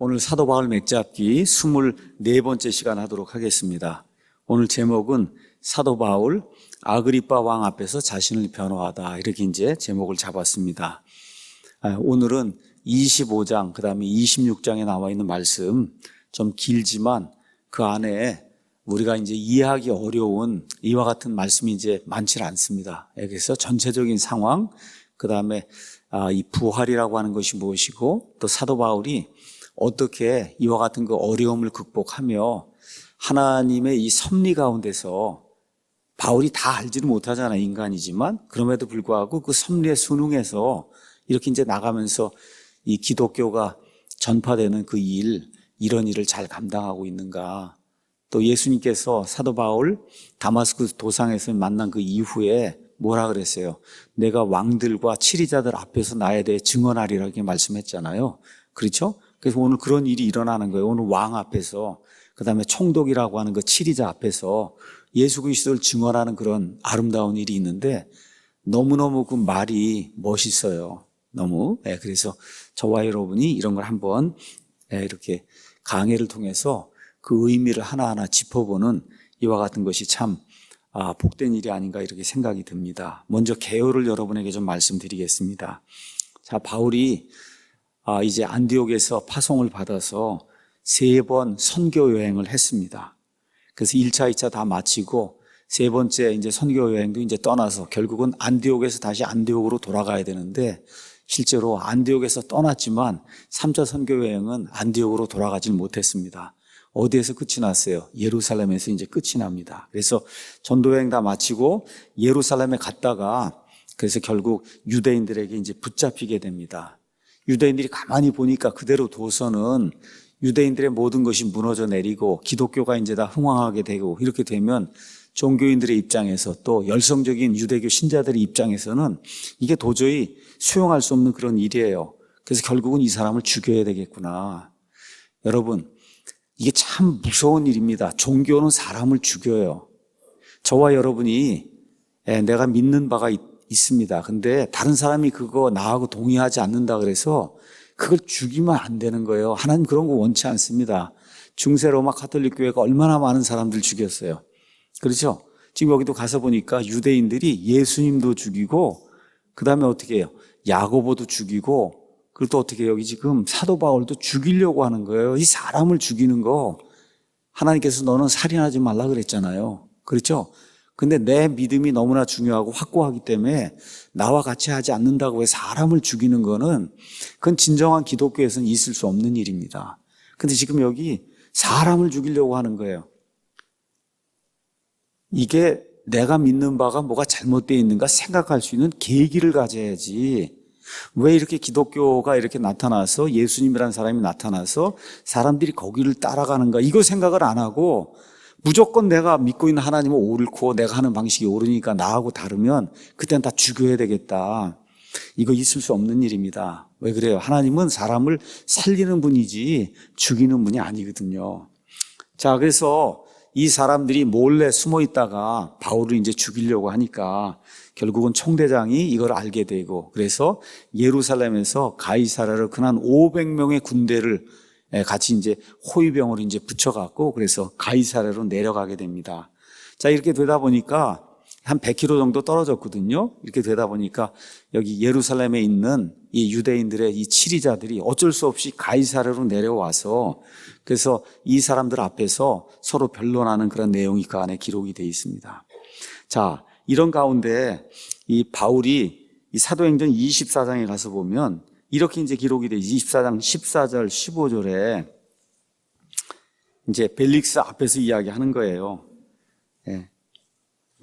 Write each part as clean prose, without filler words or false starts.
오늘 사도 바울 맥잡기 24번째 시간 하도록 하겠습니다. 오늘 제목은 사도 바울 아그리빠 왕 앞에서 자신을 변호하다, 이렇게 이제 제목을 잡았습니다. 오늘은 25장 그 다음에 26장에 나와 있는 말씀, 좀 길지만 그 안에 우리가 이제 이해하기 어려운 이와 같은 말씀이 이제 많지 않습니다. 그래서 전체적인 상황, 그 다음에 이 부활이라고 하는 것이 무엇이고, 또 사도 바울이 어떻게 이와 같은 그 어려움을 극복하며 하나님의 이 섭리 가운데서, 바울이 다 알지는 못하잖아요, 인간이지만. 그럼에도 불구하고 그 섭리에 순응해서 이렇게 이제 나가면서 이 기독교가 전파되는 그 이런 일을 잘 감당하고 있는가. 또 예수님께서 사도 바울 다마스쿠스 도상에서 만난 그 이후에 뭐라 그랬어요? 내가 왕들과 치리자들 앞에서 나에 대해 증언하리라, 이렇게 말씀했잖아요. 그렇죠? 그래서 오늘 그런 일이 일어나는 거예요. 오늘 왕 앞에서, 그 다음에 총독이라고 하는 그 치리자 앞에서 예수 그리스도를 증언하는 그런 아름다운 일이 있는데, 너무너무 그 말이 멋있어요. 너무. 그래서 저와 여러분이 이런 걸 한번 이렇게 강해를 통해서 그 의미를 하나하나 짚어보는 이와 같은 것이 참 복된 일이 아닌가, 이렇게 생각이 듭니다. 먼저 개요를 여러분에게 좀 말씀드리겠습니다. 자, 바울이 이제 안디옥에서 파송을 받아서 3번 선교 여행을 했습니다. 그래서 1차, 2차 다 마치고 3번째 이제 선교 여행도 이제 떠나서 결국은 안디옥에서 다시 안디옥으로 돌아가야 되는데, 실제로 안디옥에서 떠났지만 3차 선교 여행은 안디옥으로 돌아가질 못했습니다. 어디에서 끝이 났어요? 예루살렘에서 이제 끝이 납니다. 그래서 전도 여행 다 마치고 예루살렘에 갔다가, 그래서 결국 유대인들에게 이제 붙잡히게 됩니다. 유대인들이 가만히 보니까 그대로 둬서는 유대인들의 모든 것이 무너져 내리고 기독교가 이제 다 흥왕하게 되고, 이렇게 되면 종교인들의 입장에서, 또 열성적인 유대교 신자들의 입장에서는 이게 도저히 수용할 수 없는 그런 일이에요. 그래서 결국은 이 사람을 죽여야 되겠구나. 여러분, 이게 참 무서운 일입니다. 종교는 사람을 죽여요. 저와 여러분이 내가 믿는 바가 있습니다. 근데 다른 사람이 그거 나하고 동의하지 않는다 그래서 그걸 죽이면 안 되는 거예요. 하나님 그런 거 원치 않습니다. 중세 로마 가톨릭 교회가 얼마나 많은 사람들 죽였어요. 그렇죠? 지금 여기도 가서 보니까 유대인들이 예수님도 죽이고, 그 다음에 어떻게 해요? 야고보도 죽이고, 그리고 또 어떻게 해요? 여기 지금 사도 바울도 죽이려고 하는 거예요. 이 사람을 죽이는 거, 하나님께서 너는 살인하지 말라 그랬잖아요. 그렇죠? 근데 내 믿음이 너무나 중요하고 확고하기 때문에 나와 같이 하지 않는다고 해서 사람을 죽이는 거는, 그건 진정한 기독교에서는 있을 수 없는 일입니다. 근데 지금 여기 사람을 죽이려고 하는 거예요. 이게 내가 믿는 바가 뭐가 잘못되어 있는가 생각할 수 있는 계기를 가져야지. 왜 이렇게 기독교가 이렇게 나타나서, 예수님이라는 사람이 나타나서 사람들이 거기를 따라가는가, 이거 생각을 안 하고 무조건 내가 믿고 있는 하나님은 옳고 내가 하는 방식이 옳으니까 나하고 다르면 그때는 다 죽여야 되겠다. 이거 있을 수 없는 일입니다. 왜 그래요? 하나님은 사람을 살리는 분이지 죽이는 분이 아니거든요. 자, 그래서 이 사람들이 몰래 숨어 있다가 바울을 이제 죽이려고 하니까 결국은 총대장이 이걸 알게 되고, 그래서 예루살렘에서 가이사랴로 근한 500명의 군대를 같이 이제 호위병으로 이제 붙여갖고, 그래서 가이사랴로 내려가게 됩니다. 자, 이렇게 되다 보니까 한 100km 정도 떨어졌거든요. 이렇게 되다 보니까 여기 예루살렘에 있는 이 유대인들의 이 치리자들이 어쩔 수 없이 가이사랴로 내려와서, 그래서 이 사람들 앞에서 서로 변론하는 그런 내용이 그 안에 기록이 되어 있습니다. 자, 이런 가운데 이 바울이 이 사도행전 24장에 가서 보면 이렇게 이제 기록이 돼, 24장 14절 15절에 이제 벨릭스 앞에서 이야기하는 거예요.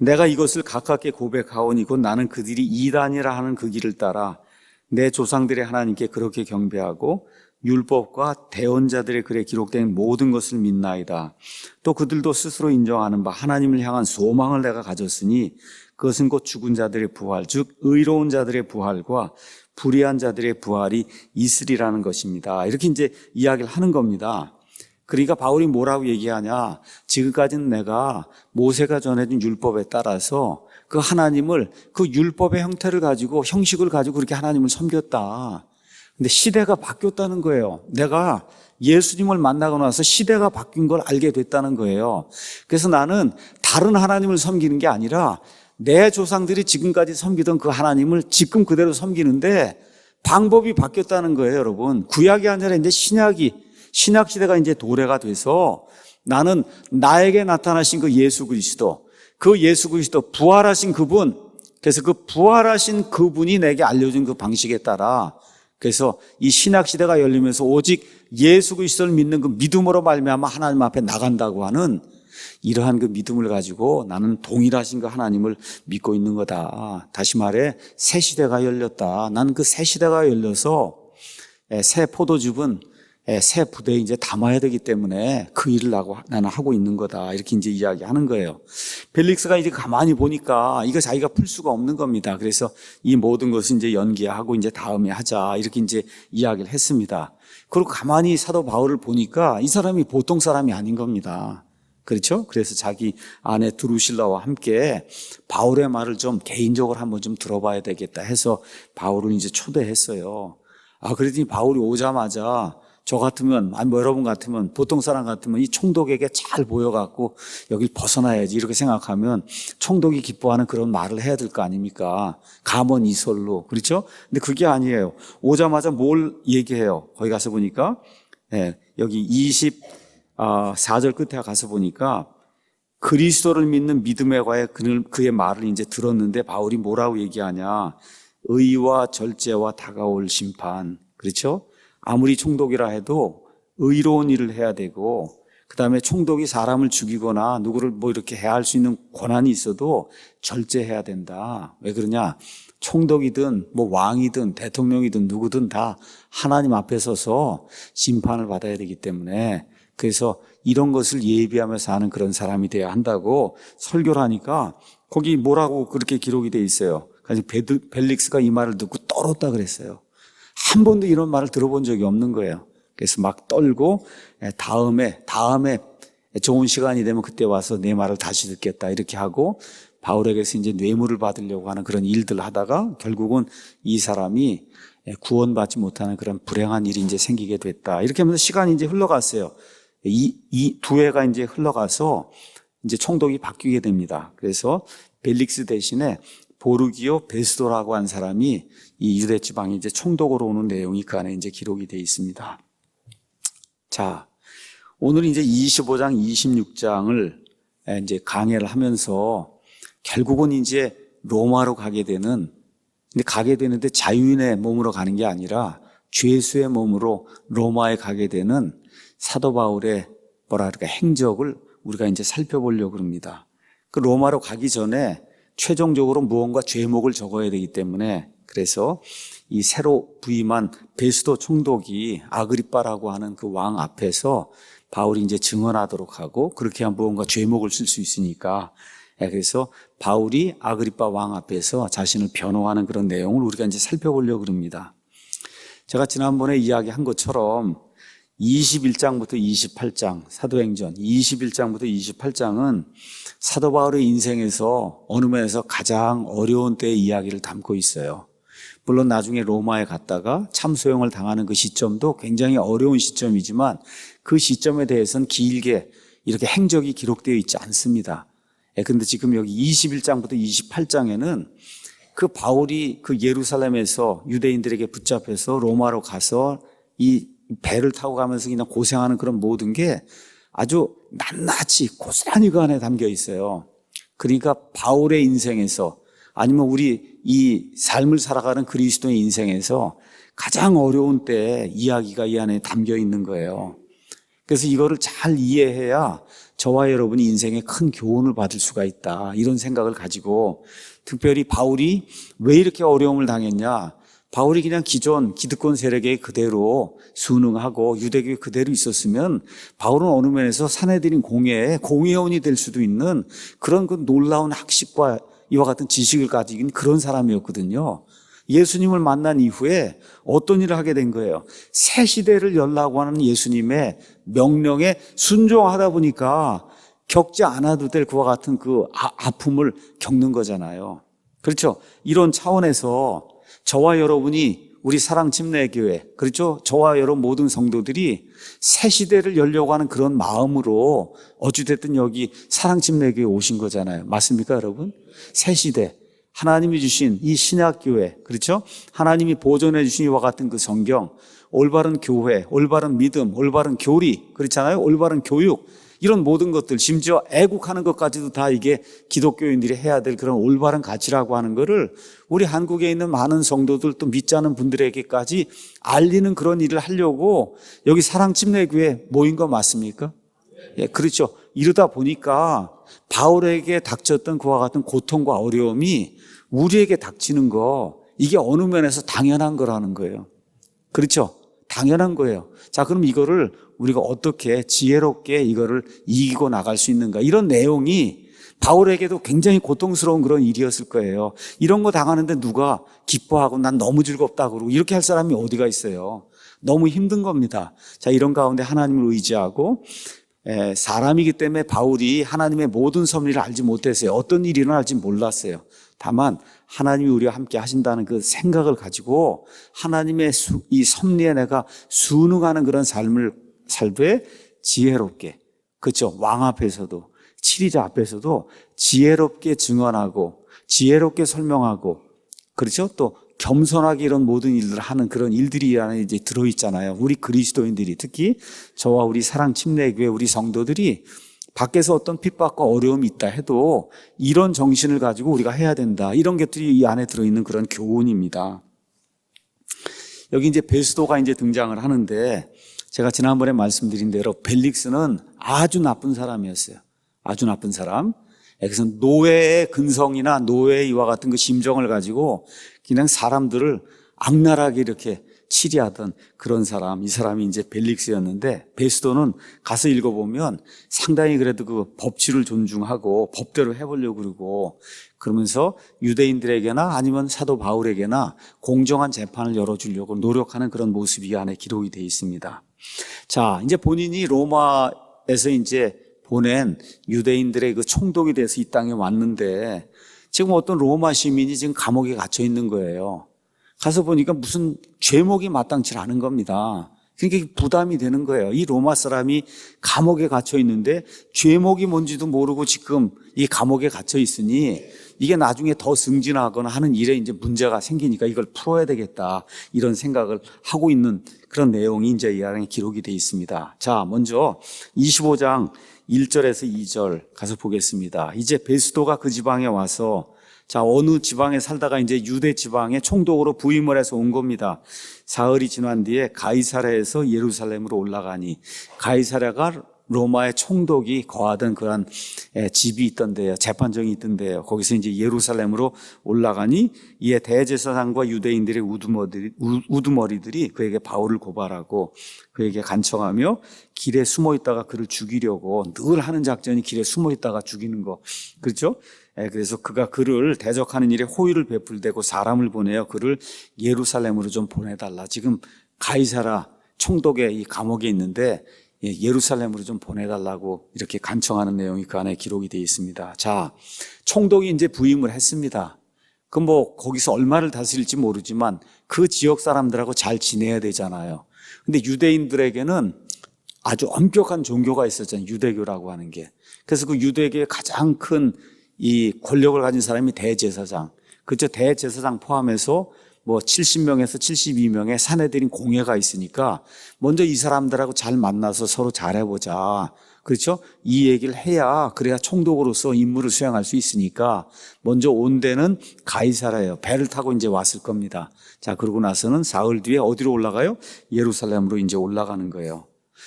내가 이것을 가깝게 고백하오니 곧 나는 그들이 이단이라 하는 그 길을 따라 내 조상들의 하나님께 그렇게 경배하고 율법과 대언자들의 글에 기록된 모든 것을 믿나이다. 또 그들도 스스로 인정하는 바 하나님을 향한 소망을 내가 가졌으니 그것은 곧 죽은 자들의 부활, 즉 의로운 자들의 부활과 불의한 자들의 부활이 있으리라는 것입니다. 이렇게 이제 이야기를 하는 겁니다. 그러니까 바울이 뭐라고 얘기하냐, 지금까지는 내가 모세가 전해준 율법에 따라서 그 하나님을, 그 율법의 형태를 가지고, 형식을 가지고 그렇게 하나님을 섬겼다. 근데 시대가 바뀌었다는 거예요. 내가 예수님을 만나고 나서 시대가 바뀐 걸 알게 됐다는 거예요. 그래서 나는 다른 하나님을 섬기는 게 아니라 내 조상들이 지금까지 섬기던 그 하나님을 지금 그대로 섬기는데 방법이 바뀌었다는 거예요, 여러분. 구약이 아니라 이제 신약 시대가 이제 도래가 돼서 나는 나에게 나타나신 그 예수 그리스도, 부활하신 그분, 그래서 그 부활하신 그분이 내게 알려준 그 방식에 따라 그래서 이 신약 시대가 열리면서 오직 예수 그리스도를 믿는 그 믿음으로 말미암아 하나님 앞에 나간다고 하는 이러한 그 믿음을 가지고 나는 동일하신 그 하나님을 믿고 있는 거다. 다시 말해 새 시대가 열렸다. 나는 그 새 시대가 열려서 새 포도즙은 새 부대에 이제 담아야 되기 때문에 그 일을 나는 하고 있는 거다. 이렇게 이제 이야기하는 거예요. 벨릭스가 이제 가만히 보니까 이거 자기가 풀 수가 없는 겁니다. 그래서 이 모든 것을 이제 연기하고 이제 다음에 하자. 이렇게 이제 이야기를 했습니다. 그리고 가만히 사도 바울을 보니까 이 사람이 보통 사람이 아닌 겁니다. 그렇죠? 그래서 자기 아내 드루실라와 함께 바울의 말을 좀 개인적으로 한번 좀 들어봐야 되겠다 해서 바울을 이제 초대했어요. 그랬더니 바울이 오자마자 저 같으면, 여러분 같으면, 보통 사람 같으면 이 총독에게 잘 보여갖고 여길 벗어나야지 이렇게 생각하면 총독이 기뻐하는 그런 말을 해야 될 거 아닙니까? 감언 이설로. 그렇죠? 근데 그게 아니에요. 오자마자 뭘 얘기해요? 거기 가서 보니까, 여기 24절 끝에 가서 보니까 그리스도를 믿는 믿음에 관해 그의 말을 이제 들었는데 바울이 뭐라고 얘기하냐? 의와 절제와 다가올 심판. 그렇죠? 아무리 총독이라 해도 의로운 일을 해야 되고 그다음에 총독이 사람을 죽이거나 누구를 뭐 이렇게 해할 수 있는 권한이 있어도 절제해야 된다. 왜 그러냐? 총독이든 뭐 왕이든 대통령이든 누구든 다 하나님 앞에 서서 심판을 받아야 되기 때문에 그래서 이런 것을 예비하면서 하는 그런 사람이 돼야 한다고 설교를 하니까 거기 뭐라고 그렇게 기록이 돼 있어요. 그래서 벨릭스가 이 말을 듣고 떨었다 그랬어요. 한 번도 이런 말을 들어본 적이 없는 거예요. 그래서 막 떨고 다음에 좋은 시간이 되면 그때 와서 내 말을 다시 듣겠다 이렇게 하고 바울에게서 이제 뇌물을 받으려고 하는 그런 일들을 하다가 결국은 이 사람이 구원받지 못하는 그런 불행한 일이 이제 생기게 됐다. 이렇게 하면서 시간이 이제 흘러갔어요. 이 두 해가 이제 흘러가서 이제 총독이 바뀌게 됩니다. 그래서 벨릭스 대신에 보르기오 베스도라고 한 사람이 이 유대 지방에 이제 총독으로 오는 내용이 그 안에 이제 기록이 되어 있습니다. 자, 오늘 이제 25장, 26장을 이제 강해를 하면서 결국은 이제 로마로 가게 되는데 자유인의 몸으로 가는 게 아니라 죄수의 몸으로 로마에 가게 되는 사도 바울의 행적을 우리가 이제 살펴보려고 합니다. 그 로마로 가기 전에 최종적으로 무언가 죄목을 적어야 되기 때문에 그래서 이 새로 부임한 베스도 총독이 아그리빠라고 하는 그 왕 앞에서 바울이 이제 증언하도록 하고 그렇게 하면 무언가 죄목을 쓸 수 있으니까 그래서 바울이 아그리빠 왕 앞에서 자신을 변호하는 그런 내용을 우리가 이제 살펴보려고 합니다. 제가 지난번에 이야기한 것처럼 21장부터 28장 사도행전 21장부터 28장은 사도 바울의 인생에서 어느 면에서 가장 어려운 때의 이야기를 담고 있어요. 물론 나중에 로마에 갔다가 참소형을 당하는 그 시점도 굉장히 어려운 시점이지만 그 시점에 대해서는 길게 이렇게 행적이 기록되어 있지 않습니다. 그런데 지금 여기 21장부터 28장에는 그 바울이 그 예루살렘에서 유대인들에게 붙잡혀서 로마로 가서 이 배를 타고 가면서 그냥 고생하는 그런 모든 게 아주 낱낱이 고스란히 그 안에 담겨 있어요. 그러니까 바울의 인생에서 아니면 우리 이 삶을 살아가는 그리스도의 인생에서 가장 어려운 때의 이야기가 이 안에 담겨 있는 거예요. 그래서 이거를 잘 이해해야 저와 여러분이 인생에 큰 교훈을 받을 수가 있다. 이런 생각을 가지고 특별히 바울이 왜 이렇게 어려움을 당했냐. 바울이 그냥 기존 기득권 세력에 그대로 순응하고 유대교에 그대로 있었으면 바울은 어느 면에서 사내들인 공회원이 될 수도 있는 그런 그 놀라운 학식과 이와 같은 지식을 가진 그런 사람이었거든요. 예수님을 만난 이후에 어떤 일을 하게 된 거예요? 새 시대를 열라고 하는 예수님의 명령에 순종하다 보니까 겪지 않아도 될 그와 같은 그 아픔을 겪는 거잖아요. 그렇죠? 이런 차원에서 저와 여러분이 우리 사랑침례교회, 그렇죠? 저와 여러 모든 성도들이 새 시대를 열려고 하는 그런 마음으로 어찌됐든 여기 사랑침례교회에 오신 거잖아요. 맞습니까, 여러분? 새 시대. 하나님이 주신 이 신약교회, 그렇죠? 하나님이 보존해 주신 이와 같은 그 성경, 올바른 교회, 올바른 믿음, 올바른 교리, 그렇잖아요? 올바른 교육, 이런 모든 것들, 심지어 애국하는 것까지도 다 이게 기독교인들이 해야 될 그런 올바른 가치라고 하는 거를 우리 한국에 있는 많은 성도들, 또 믿지 않은 분들에게까지 알리는 그런 일을 하려고 여기 사랑침례교회 모인 거 맞습니까? 예, 그렇죠. 이러다 보니까 바울에게 닥쳤던 그와 같은 고통과 어려움이 우리에게 닥치는 거, 이게 어느 면에서 당연한 거라는 거예요. 그렇죠? 당연한 거예요. 자, 그럼 이거를 우리가 어떻게 지혜롭게 이거를 이기고 나갈 수 있는가? 이런 내용이 바울에게도 굉장히 고통스러운 그런 일이었을 거예요. 이런 거 당하는데 누가 기뻐하고 난 너무 즐겁다 그러고 이렇게 할 사람이 어디가 있어요? 너무 힘든 겁니다. 자, 이런 가운데 하나님을 의지하고 사람이기 때문에 바울이 하나님의 모든 섭리를 알지 못했어요. 어떤 일이 일어날지 몰랐어요. 다만 하나님이 우리와 함께 하신다는 그 생각을 가지고 하나님의 이 섭리에 내가 순응하는 그런 삶을 살되 지혜롭게, 그렇죠? 왕 앞에서도, 치리자 앞에서도 지혜롭게 증언하고 지혜롭게 설명하고, 그렇죠? 또 겸손하게 이런 모든 일들을 하는 그런 일들이 이 안에 이제 들어있잖아요. 우리 그리스도인들이, 특히 저와 우리 사랑침례교회 우리 성도들이 밖에서 어떤 핍박과 어려움이 있다 해도 이런 정신을 가지고 우리가 해야 된다. 이런 것들이 이 안에 들어있는 그런 교훈입니다. 여기 이제 베스도가 이제 등장을 하는데, 제가 지난번에 말씀드린 대로 벨릭스는 아주 나쁜 사람이었어요. 아주 나쁜 사람. 그래서 노예의 근성이나 노예의 이와 같은 그 심정을 가지고 그냥 사람들을 악랄하게 이렇게 치리하던 그런 사람, 이 사람이 이제 벨릭스였는데, 베스도는 가서 읽어보면 상당히 그래도 그 법치를 존중하고 법대로 해보려고 그러고, 그러면서 유대인들에게나 아니면 사도 바울에게나 공정한 재판을 열어주려고 노력하는 그런 모습이 이 안에 기록이 되어 있습니다. 자, 이제 본인이 로마에서 이제 보낸 유대인들의 그 총독이 돼서 이 땅에 왔는데, 지금 어떤 로마 시민이 지금 감옥에 갇혀 있는 거예요. 가서 보니까 무슨 죄목이 마땅치 않은 겁니다. 그러니까 부담이 되는 거예요. 이 로마 사람이 감옥에 갇혀 있는데 죄목이 뭔지도 모르고 지금 이 감옥에 갇혀 있으니 이게 나중에 더 승진하거나 하는 일에 이제 문제가 생기니까 이걸 풀어야 되겠다, 이런 생각을 하고 있는 그런 내용이 이제 이 안에 기록이 되어 있습니다. 자, 먼저 25장 1절에서 2절 가서 보겠습니다. 이제 베스도가 그 지방에 와서, 자, 어느 지방에 살다가 이제 유대 지방의 총독으로 부임을 해서 온 겁니다. 사흘이 지난 뒤에 가이사랴에서 예루살렘으로 올라가니, 가이사랴가 로마의 총독이 거하던 그런 집이 있던데요. 재판정이 있던데요. 거기서 이제 예루살렘으로 올라가니 이에 대제사장과 유대인들의 우두머리들이 그에게 바울을 고발하고 그에게 간청하며 길에 숨어 있다가 그를 죽이려고, 늘 하는 작전이 길에 숨어 있다가 죽이는 거, 그렇죠? 그래서 그가 그를 대적하는 일에 호의를 베풀대고 사람을 보내어 그를 예루살렘으로 좀 보내달라. 지금 가이사랴 총독의 이 감옥에 있는데 예루살렘으로 좀 보내달라고 이렇게 간청하는 내용이 그 안에 기록이 되어 있습니다. 자, 총독이 이제 부임을 했습니다. 그 뭐 거기서 얼마를 다스릴지 모르지만 그 지역 사람들하고 잘 지내야 되잖아요. 근데 유대인들에게는 아주 엄격한 종교가 있었잖아요. 유대교라고 하는 게. 그래서 그 유대교의 가장 큰 이 권력을 가진 사람이 대제사장, 그죠? 대제사장 포함해서 뭐 70명에서 72명의 사내들인 공회가 있으니까 먼저 이 사람들하고 잘 만나서 서로 잘해보자, 그렇죠? 이 얘기를 해야, 그래야 총독으로서 임무를 수행할 수 있으니까 먼저 온 데는 가이사랴예요. 배를 타고 이제 왔을 겁니다. 자, 그러고 나서는 사흘 뒤에 어디로 올라가요? 예루살렘으로 이제 올라가는 거예요.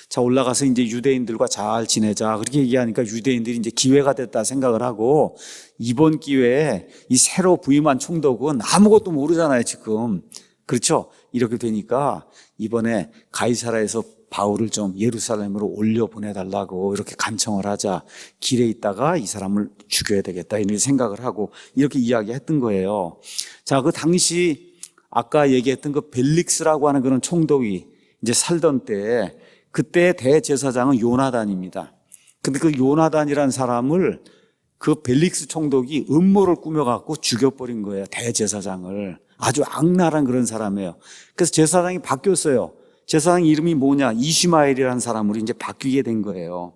자, 올라가서 이제 유대인들과 잘 지내자, 그렇게 얘기하니까 유대인들이 이제 기회가 됐다 생각을 하고, 이번 기회에 이 새로 부임한 총독은 아무것도 모르잖아요, 지금. 그렇죠? 이렇게 되니까 이번에 가이사랴에서 바울을 좀 예루살렘으로 올려 보내달라고 이렇게 간청을 하자, 길에 있다가 이 사람을 죽여야 되겠다, 이런 생각을 하고 이렇게 이야기했던 거예요. 자, 그 당시 아까 얘기했던 그 벨릭스라고 하는 그런 총독이 이제 살던 때에, 그때 대제사장은 요나단입니다. 근데 그 요나단이라는 사람을 그 벨릭스 총독이 음모를 꾸며갖고 죽여버린 거예요, 대제사장을. 아주 악랄한 그런 사람이에요. 그래서 제사장이 바뀌었어요. 제사장 이름이 뭐냐? 이슈마엘이라는 사람으로 이제 바뀌게 된 거예요.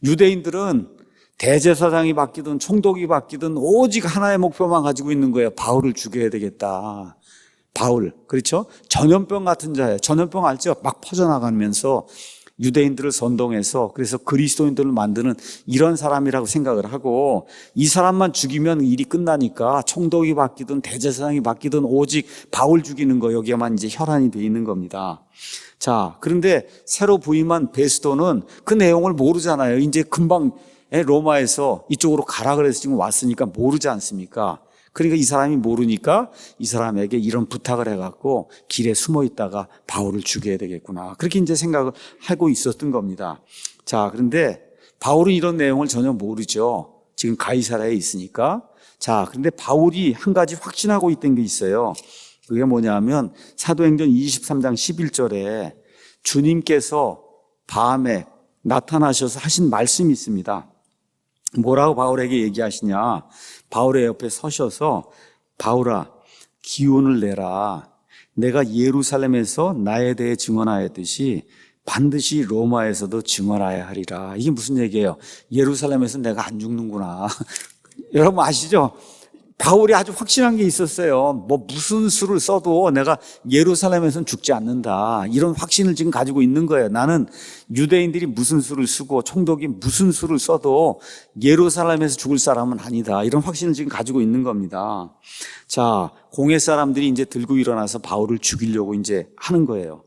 유대인들은 대제사장이 바뀌든 총독이 바뀌든 오직 하나의 목표만 가지고 있는 거예요. 바울을 죽여야 되겠다. 바울, 그렇죠? 전염병 같은 자예요. 전염병 알죠? 막 퍼져나가면서 유대인들을 선동해서 그래서 그리스도인들을 만드는 이런 사람이라고 생각을 하고, 이 사람만 죽이면 일이 끝나니까 총독이 바뀌든 대제사장이 바뀌든 오직 바울 죽이는 거, 여기에만 이제 혈안이 돼 있는 겁니다. 자, 그런데 새로 부임한 베스도는 그 내용을 모르잖아요. 이제 금방 로마에서 이쪽으로 가라 그래서 지금 왔으니까 모르지 않습니까? 그러니까 이 사람이 모르니까 이 사람에게 이런 부탁을 해갖고 길에 숨어 있다가 바울을 죽여야 되겠구나, 그렇게 이제 생각을 하고 있었던 겁니다. 자, 그런데 바울은 이런 내용을 전혀 모르죠. 지금 가이사랴에 있으니까. 자, 그런데 바울이 한 가지 확신하고 있던 게 있어요. 그게 뭐냐면 사도행전 23장 11절에 주님께서 밤에 나타나셔서 하신 말씀이 있습니다. 뭐라고 바울에게 얘기하시냐? 바울의 옆에 서셔서 바울아, 기운을 내라. 내가 예루살렘에서 나에 대해 증언하였듯이 반드시 로마에서도 증언하여야 하리라. 이게 무슨 얘기예요? 예루살렘에서 내가 안 죽는구나. 여러분 아시죠? 바울이 아주 확신한 게 있었어요. 뭐 무슨 수를 써도 내가 예루살렘에서는 죽지 않는다, 이런 확신을 지금 가지고 있는 거예요. 나는 유대인들이 무슨 수를 쓰고 총독이 무슨 수를 써도 예루살렘에서 죽을 사람은 아니다, 이런 확신을 지금 가지고 있는 겁니다. 자, 공회 사람들이 이제 들고 일어나서 바울을 죽이려고 이제 하는 거예요.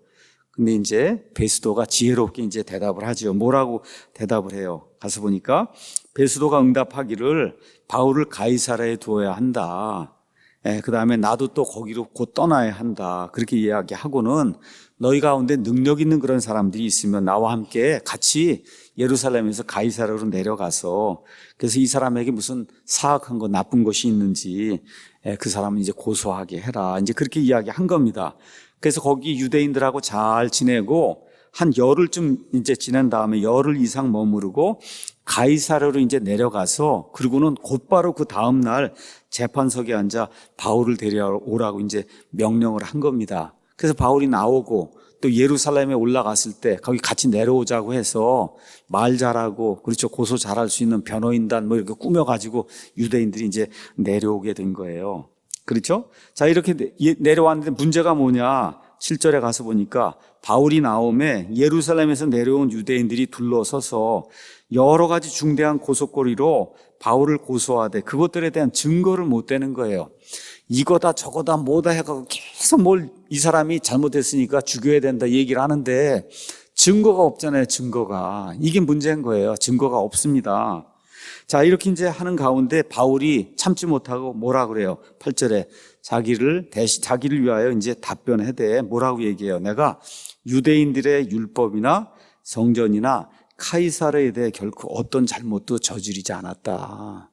근데 이제 베스도가 지혜롭게 이제 대답을 하죠. 뭐라고 대답을 해요? 가서 보니까 베스도가 응답하기를 바울을 가이사랴에 두어야 한다. 그 다음에 나도 또 거기로 곧 떠나야 한다. 그렇게 이야기하고는 너희 가운데 능력 있는 그런 사람들이 있으면 나와 함께 같이 예루살렘에서 가이사랴로 내려가서, 그래서 이 사람에게 무슨 사악한 거 나쁜 것이 있는지 그 사람은 이제 고소하게 해라. 이제 그렇게 이야기한 겁니다. 그래서 거기 유대인들하고 잘 지내고 한 열흘쯤 이제 지낸 다음에 열흘 이상 머무르고 가이사랴로 이제 내려가서, 그리고는 곧바로 그 다음 날 재판석에 앉아 바울을 데려오라고 이제 명령을 한 겁니다. 그래서 바울이 나오고 또 예루살렘에 올라갔을 때 거기 같이 내려오자고 해서 말 잘하고, 그렇죠, 고소 잘할 수 있는 변호인단 뭐 이렇게 꾸며가지고 유대인들이 이제 내려오게 된 거예요. 그렇죠? 자, 이렇게 내려왔는데 문제가 뭐냐? 7절에 가서 보니까 바울이 나오매 예루살렘에서 내려온 유대인들이 둘러서서 여러 가지 중대한 고소거리로 바울을 고소하되 그것들에 대한 증거를 못 대는 거예요. 이거다 저거다 뭐다 해가지고 계속 이 사람이 잘못했으니까 죽여야 된다 얘기를 하는데 증거가 없잖아요. 증거가. 이게 문제인 거예요. 증거가 없습니다. 자, 이렇게 이제 하는 가운데 바울이 참지 못하고 뭐라 그래요? 8절에 자기를 위하여 이제 답변해대. 뭐라고 얘기해요? 내가 유대인들의 율법이나 성전이나 카이사르에 대해 결코 어떤 잘못도 저지르지 않았다.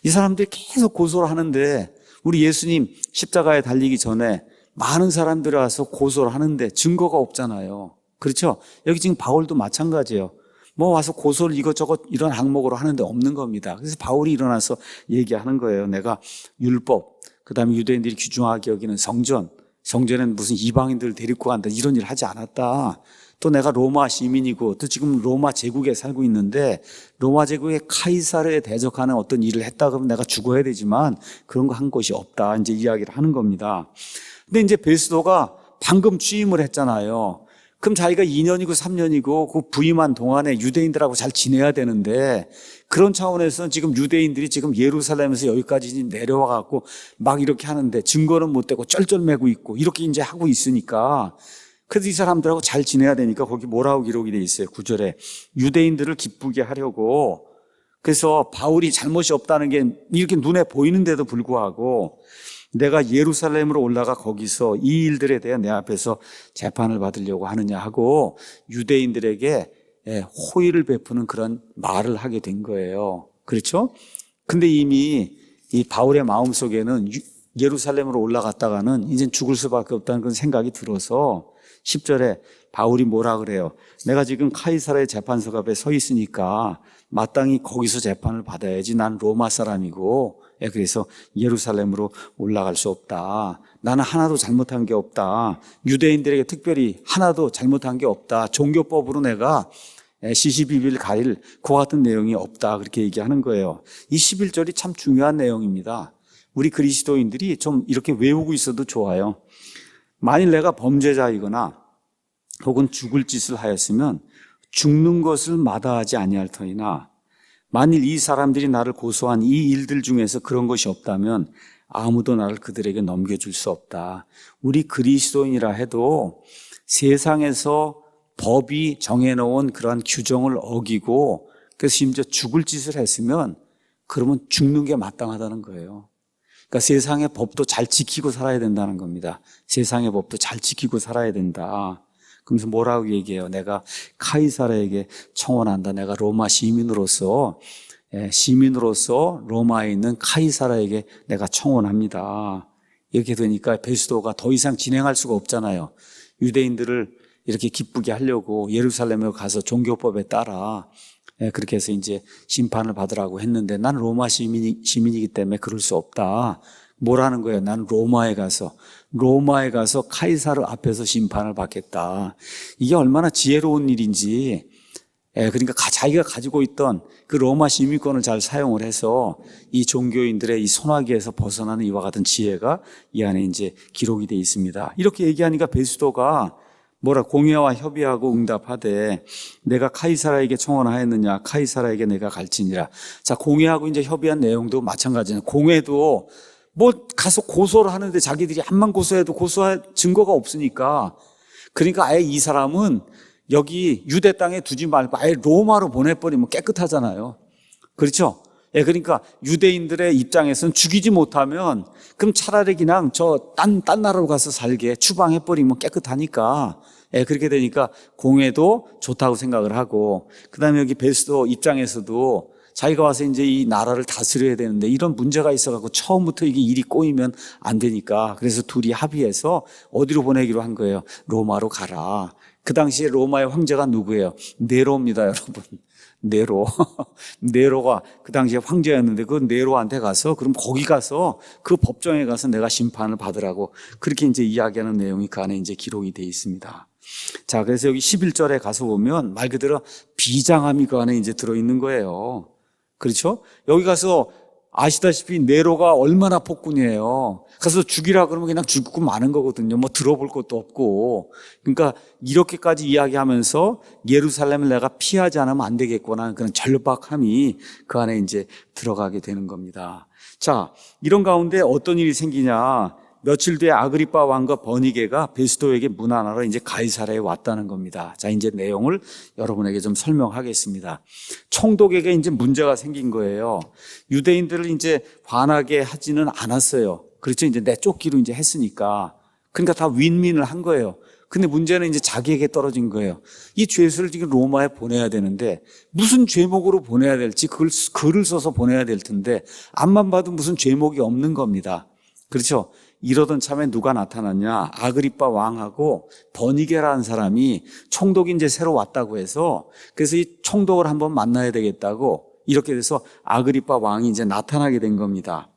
이 사람들이 계속 고소를 하는데, 우리 예수님 십자가에 달리기 전에 많은 사람들이 와서 고소를 하는데 증거가 없잖아요. 그렇죠? 여기 지금 바울도 마찬가지예요. 뭐 와서 고소를 이것저것 이런 항목으로 하는데 없는 겁니다. 그래서 바울이 일어나서 얘기하는 거예요. 내가 율법, 그 다음에 유대인들이 귀중하게 여기는 성전에는 무슨 이방인들을 데리고 간다, 이런 일 하지 않았다. 또 내가 로마 시민이고 또 지금 로마 제국에 살고 있는데 로마 제국의 카이사르에 대적하는 어떤 일을 했다 그러면 내가 죽어야 되지만 그런 거 한 것이 없다, 이제 이야기를 하는 겁니다. 근데 이제 베스도가 방금 취임을 했잖아요. 그럼 자기가 2년이고 3년이고 그 부임한 동안에 유대인들하고 잘 지내야 되는데, 그런 차원에서는 지금 유대인들이 지금 예루살렘에서 여기까지 내려와 갖고 막 이렇게 하는데 증거는 못 대고 쩔쩔매고 있고 이렇게 이제 하고 있으니까, 그래도 이 사람들하고 잘 지내야 되니까 거기 뭐라고 기록이 돼 있어요? 9절에 유대인들을 기쁘게 하려고, 그래서 바울이 잘못이 없다는 게 이렇게 눈에 보이는데도 불구하고 내가 예루살렘으로 올라가 거기서 이 일들에 대한 내 앞에서 재판을 받으려고 하느냐 하고 유대인들에게 호의를 베푸는 그런 말을 하게 된 거예요. 그렇죠? 근데 이미 이 바울의 마음속에는 예루살렘으로 올라갔다가는 이제 죽을 수밖에 없다는 그런 생각이 들어서 10절에 바울이 뭐라 그래요? 내가 지금 카이사르의 재판석 앞에 서 있으니까 마땅히 거기서 재판을 받아야지. 난 로마 사람이고 그래서 예루살렘으로 올라갈 수 없다. 나는 하나도 잘못한 게 없다. 유대인들에게 특별히 하나도 잘못한 게 없다. 종교법으로 내가 시시비비를 가릴 그와 같은 내용이 없다. 그렇게 얘기하는 거예요. 이 11절이 참 중요한 내용입니다. 우리 그리스도인들이 좀 이렇게 외우고 있어도 좋아요. 만일 내가 범죄자이거나 혹은 죽을 짓을 하였으면 죽는 것을 마다하지 아니할 터이나 만일 이 사람들이 나를 고소한 이 일들 중에서 그런 것이 없다면 아무도 나를 그들에게 넘겨줄 수 없다. 우리 그리스도인이라 해도 세상에서 법이 정해놓은 그러한 규정을 어기고 그래서 심지어 죽을 짓을 했으면 그러면 죽는 게 마땅하다는 거예요. 그러니까 세상의 법도 잘 지키고 살아야 된다는 겁니다. 세상의 법도 잘 지키고 살아야 된다. 그러면서 뭐라고 얘기해요? 내가 카이사르에게 청원한다. 내가 로마 시민으로서 로마에 있는 카이사르에게 내가 청원합니다. 이렇게 되니까 베스도가 더 이상 진행할 수가 없잖아요. 유대인들을 이렇게 기쁘게 하려고 예루살렘에 가서 종교법에 따라 그렇게 해서 이제 심판을 받으라고 했는데 난 로마 시민이기 때문에 그럴 수 없다. 뭐라는 거예요? 난 로마에 가서 카이사르 앞에서 심판을 받겠다. 이게 얼마나 지혜로운 일인지. 그러니까 자기가 가지고 있던 그 로마 시민권을 잘 사용을 해서 이 종교인들의 이 손아귀에서 벗어나는 이와 같은 지혜가 이 안에 이제 기록이 되어 있습니다. 이렇게 얘기하니까 베스도가 공회와 협의하고 응답하되 내가 카이사라에게 청원하였느냐 카이사라에게 내가 갈지니라. 자, 공회하고 이제 협의한 내용도 마찬가지예요. 공회도 가서 고소를 하는데 자기들이 암만 고소해도 고소할 증거가 없으니까 그러니까 아예 이 사람은 여기 유대 땅에 두지 말고 아예 로마로 보내버리면 깨끗하잖아요. 그렇죠? 그러니까 유대인들의 입장에서는 죽이지 못하면 그럼 차라리 그냥 딴 나라로 가서 살게 추방해버리면 깨끗하니까 그렇게 되니까 공회도 좋다고 생각을 하고 그다음에 여기 베스도 입장에서도 자기가 와서 이제 이 나라를 다스려야 되는데 이런 문제가 있어갖고 처음부터 이게 일이 꼬이면 안 되니까 그래서 둘이 합의해서 어디로 보내기로 한 거예요? 로마로 가라. 그 당시에 로마의 황제가 누구예요? 네로입니다, 여러분. 네로가 그 당시에 황제였는데 그 네로한테 가서 그럼 거기 가서 그 법정에 가서 내가 심판을 받으라고 그렇게 이제 이야기하는 내용이 그 안에 이제 기록이 되어 있습니다. 자, 그래서 여기 11절에 가서 보면 말 그대로 비장함이 그 안에 이제 들어있는 거예요. 그렇죠? 여기 가서 아시다시피 네로가 얼마나 폭군이에요. 가서 죽이라 그러면 그냥 죽고 마는 거거든요. 들어볼 것도 없고. 그러니까 이렇게까지 이야기하면서 예루살렘을 내가 피하지 않으면 안 되겠구나 하는 그런 절박함이 그 안에 이제 들어가게 되는 겁니다. 자, 이런 가운데 어떤 일이 생기냐. 며칠 뒤에 아그리빠 왕과 버니게가 베스도에게 문안하러 이제 가이사랴에 왔다는 겁니다. 자, 이제 내용을 여러분에게 좀 설명하겠습니다. 총독에게 이제 문제가 생긴 거예요. 유대인들을 이제 화나게 하지는 않았어요. 그렇죠. 이제 내쫓기로 이제 했으니까. 그러니까 다 윈윈을 한 거예요. 근데 문제는 이제 자기에게 떨어진 거예요. 이 죄수를 지금 로마에 보내야 되는데 무슨 죄목으로 보내야 될지 그걸 글을 써서 보내야 될 텐데 앞만 봐도 무슨 죄목이 없는 겁니다. 그렇죠. 이러던 참에 누가 나타났냐? 아그리빠 왕하고 버니게라는 사람이 총독이 이제 새로 왔다고 해서 그래서 이 총독을 한번 만나야 되겠다고 이렇게 돼서 아그리빠 왕이 이제 나타나게 된 겁니다.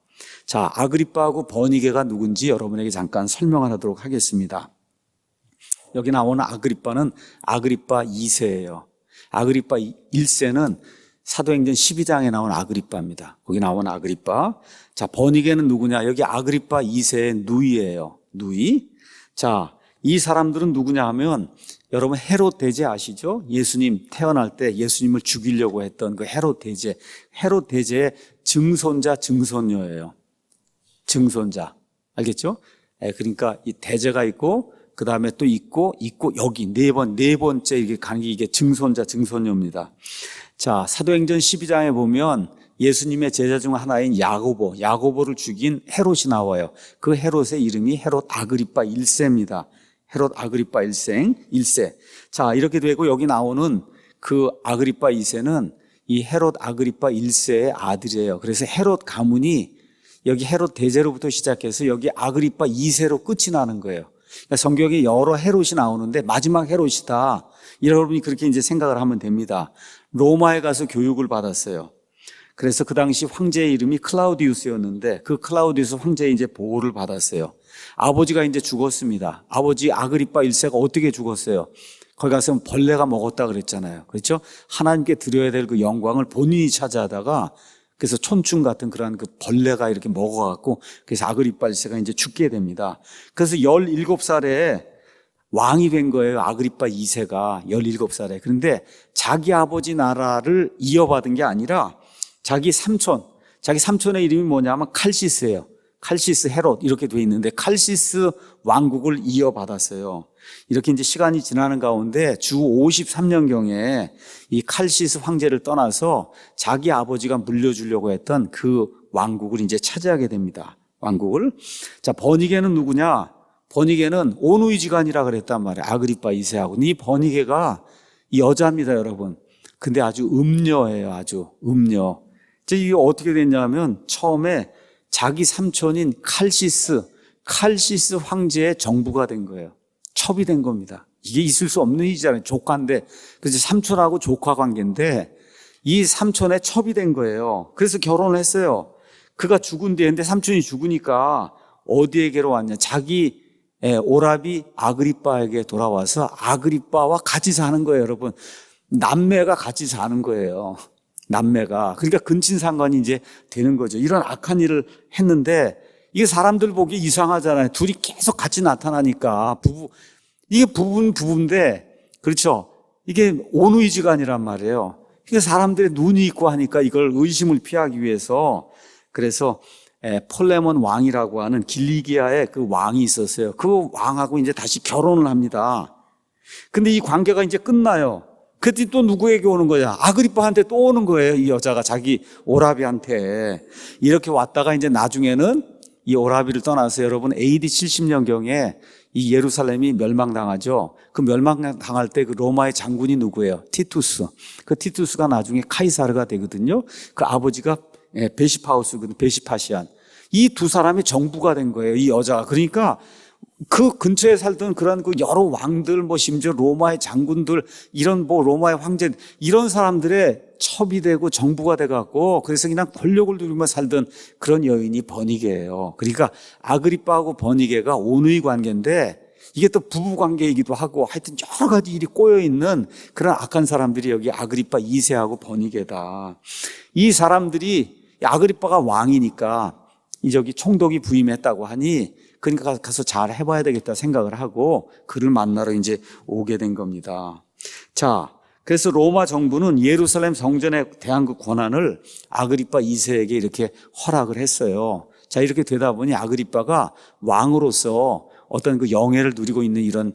자, 아그리빠하고 버니게가 누군지 여러분에게 잠깐 설명을 하도록 하겠습니다. 여기 나오는 아그리빠는 아그리빠 2세예요. 아그리빠 1세는 사도행전 12장에 나온 아그리빠입니다. 거기 나온 아그리빠. 자, 버니게는 누구냐? 여기 아그리빠 2세의 누이예요. 누이. 자, 이 사람들은 누구냐 하면 여러분 헤롯 대제 아시죠? 예수님 태어날 때 예수님을 죽이려고 했던 그 헤롯 대제. 헤롯 대제의 증손녀예요. 증손자. 알겠죠? 그러니까 이 대제가 있고 그 다음에 또 있고 여기 네 번째 이렇게 가는 게 이게 증손녀입니다. 자, 사도행전 12장에 보면 예수님의 제자 중 하나인 야고보를 죽인 헤롯이 나와요. 그 헤롯의 이름이 헤롯 아그리빠 1세입니다. 헤롯 아그리빠 1세. 자, 이렇게 되고 여기 나오는 그 아그리빠 2세는 이 헤롯 아그리빠 1세의 아들이에요. 그래서 헤롯 가문이 여기 헤롯 대제로부터 시작해서 여기 아그리빠 2세로 끝이 나는 거예요. 그러니까 성경에 여러 헤롯이 나오는데 마지막 헤롯이다. 여러분이 그렇게 이제 생각을 하면 됩니다. 로마에 가서 교육을 받았어요. 그래서 그 당시 황제의 이름이 클라우디우스였는데 그 클라우디우스 황제의 이제 보호를 받았어요. 아버지가 이제 죽었습니다. 아버지 아그리파 1세가 어떻게 죽었어요? 거기 가서 벌레가 먹었다 그랬잖아요. 그렇죠? 하나님께 드려야 될 그 영광을 본인이 차지하다가 그래서 촌충 같은 그런 그 벌레가 이렇게 먹어갖고 그래서 아그리파 1세가 이제 죽게 됩니다. 그래서 17살에 왕이 된 거예요. 아그리파 2세가 17살에. 그런데 자기 아버지 나라를 이어받은 게 아니라 자기 삼촌의 이름이 뭐냐면 칼시스예요. 칼시스 헤롯 이렇게 돼 있는데 칼시스 왕국을 이어받았어요. 이렇게 이제 시간이 지나는 가운데 주 53년경에 이 칼시스 황제를 떠나서 자기 아버지가 물려주려고 했던 그 왕국을 이제 차지하게 됩니다. 왕국을. 자, 버니게는 누구냐? 버니게는 온누이지간이라 그랬단 말이에요. 아그리파 2세하고. 이 버니게가 여자입니다, 여러분. 근데 아주 음녀예요, 아주 음녀. 이게 어떻게 됐냐면 처음에 자기 삼촌인 칼시스 황제의 정부가 된 거예요. 첩이 된 겁니다. 이게 있을 수 없는 일이잖아요. 조카인데. 그래서 삼촌하고 조카 관계인데 이 삼촌의 첩이 된 거예요. 그래서 결혼을 했어요. 그가 죽은 뒤에, 근데 삼촌이 죽으니까 어디에게로 왔냐. 자기 오라비 아그리빠에게 돌아와서 아그리빠와 같이 사는 거예요, 여러분. 남매가 같이 사는 거예요. 남매가. 그러니까 근친상간이 이제 되는 거죠. 이런 악한 일을 했는데 이게 사람들 보기 이상하잖아요. 둘이 계속 같이 나타나니까 이게 부부인데 그렇죠. 이게 온누이지간이란 말이에요. 그러니까 사람들의 눈이 있고 하니까 이걸 의심을 피하기 위해서 그래서 폴레몬 왕이라고 하는 길리기아의 그 왕이 있었어요. 그 왕하고 이제 다시 결혼을 합니다. 근데 이 관계가 이제 끝나요. 그때 또 누구에게 오는 거야? 아그리빠한테 또 오는 거예요. 이 여자가 자기 오라비한테. 이렇게 왔다가 이제 나중에는 이 오라비를 떠나서 여러분 AD 70년경에 이 예루살렘이 멸망당하죠. 그 멸망당할 때 그 로마의 장군이 누구예요? 티투스. 그 티투스가 나중에 카이사르가 되거든요. 그 아버지가 베시파시안. 이 두 사람이 정부가 된 거예요. 이 여자가. 그러니까 그 근처에 살던 그런 그 여러 왕들, 심지어 로마의 장군들, 이런 로마의 황제, 이런 사람들의 첩이 되고 정부가 돼갖고, 그래서 그냥 권력을 누리며 살던 그런 여인이 버니게예요. 그러니까 아그리빠하고 버니게가 온누이 관계인데, 이게 또 부부 관계이기도 하고, 하여튼 여러 가지 일이 꼬여있는 그런 악한 사람들이 여기 아그리빠 2세하고 버니게다. 이 사람들이, 아그리빠가 왕이니까, 저기 총독이 부임했다고 하니, 그러니까 가서 잘 해봐야 되겠다 생각을 하고 그를 만나러 이제 오게 된 겁니다. 자, 그래서 로마 정부는 예루살렘 성전에 대한 그 권한을 아그리빠 2세에게 이렇게 허락을 했어요. 자, 이렇게 되다 보니 아그리빠가 왕으로서 어떤 그 영예를 누리고 있는 이런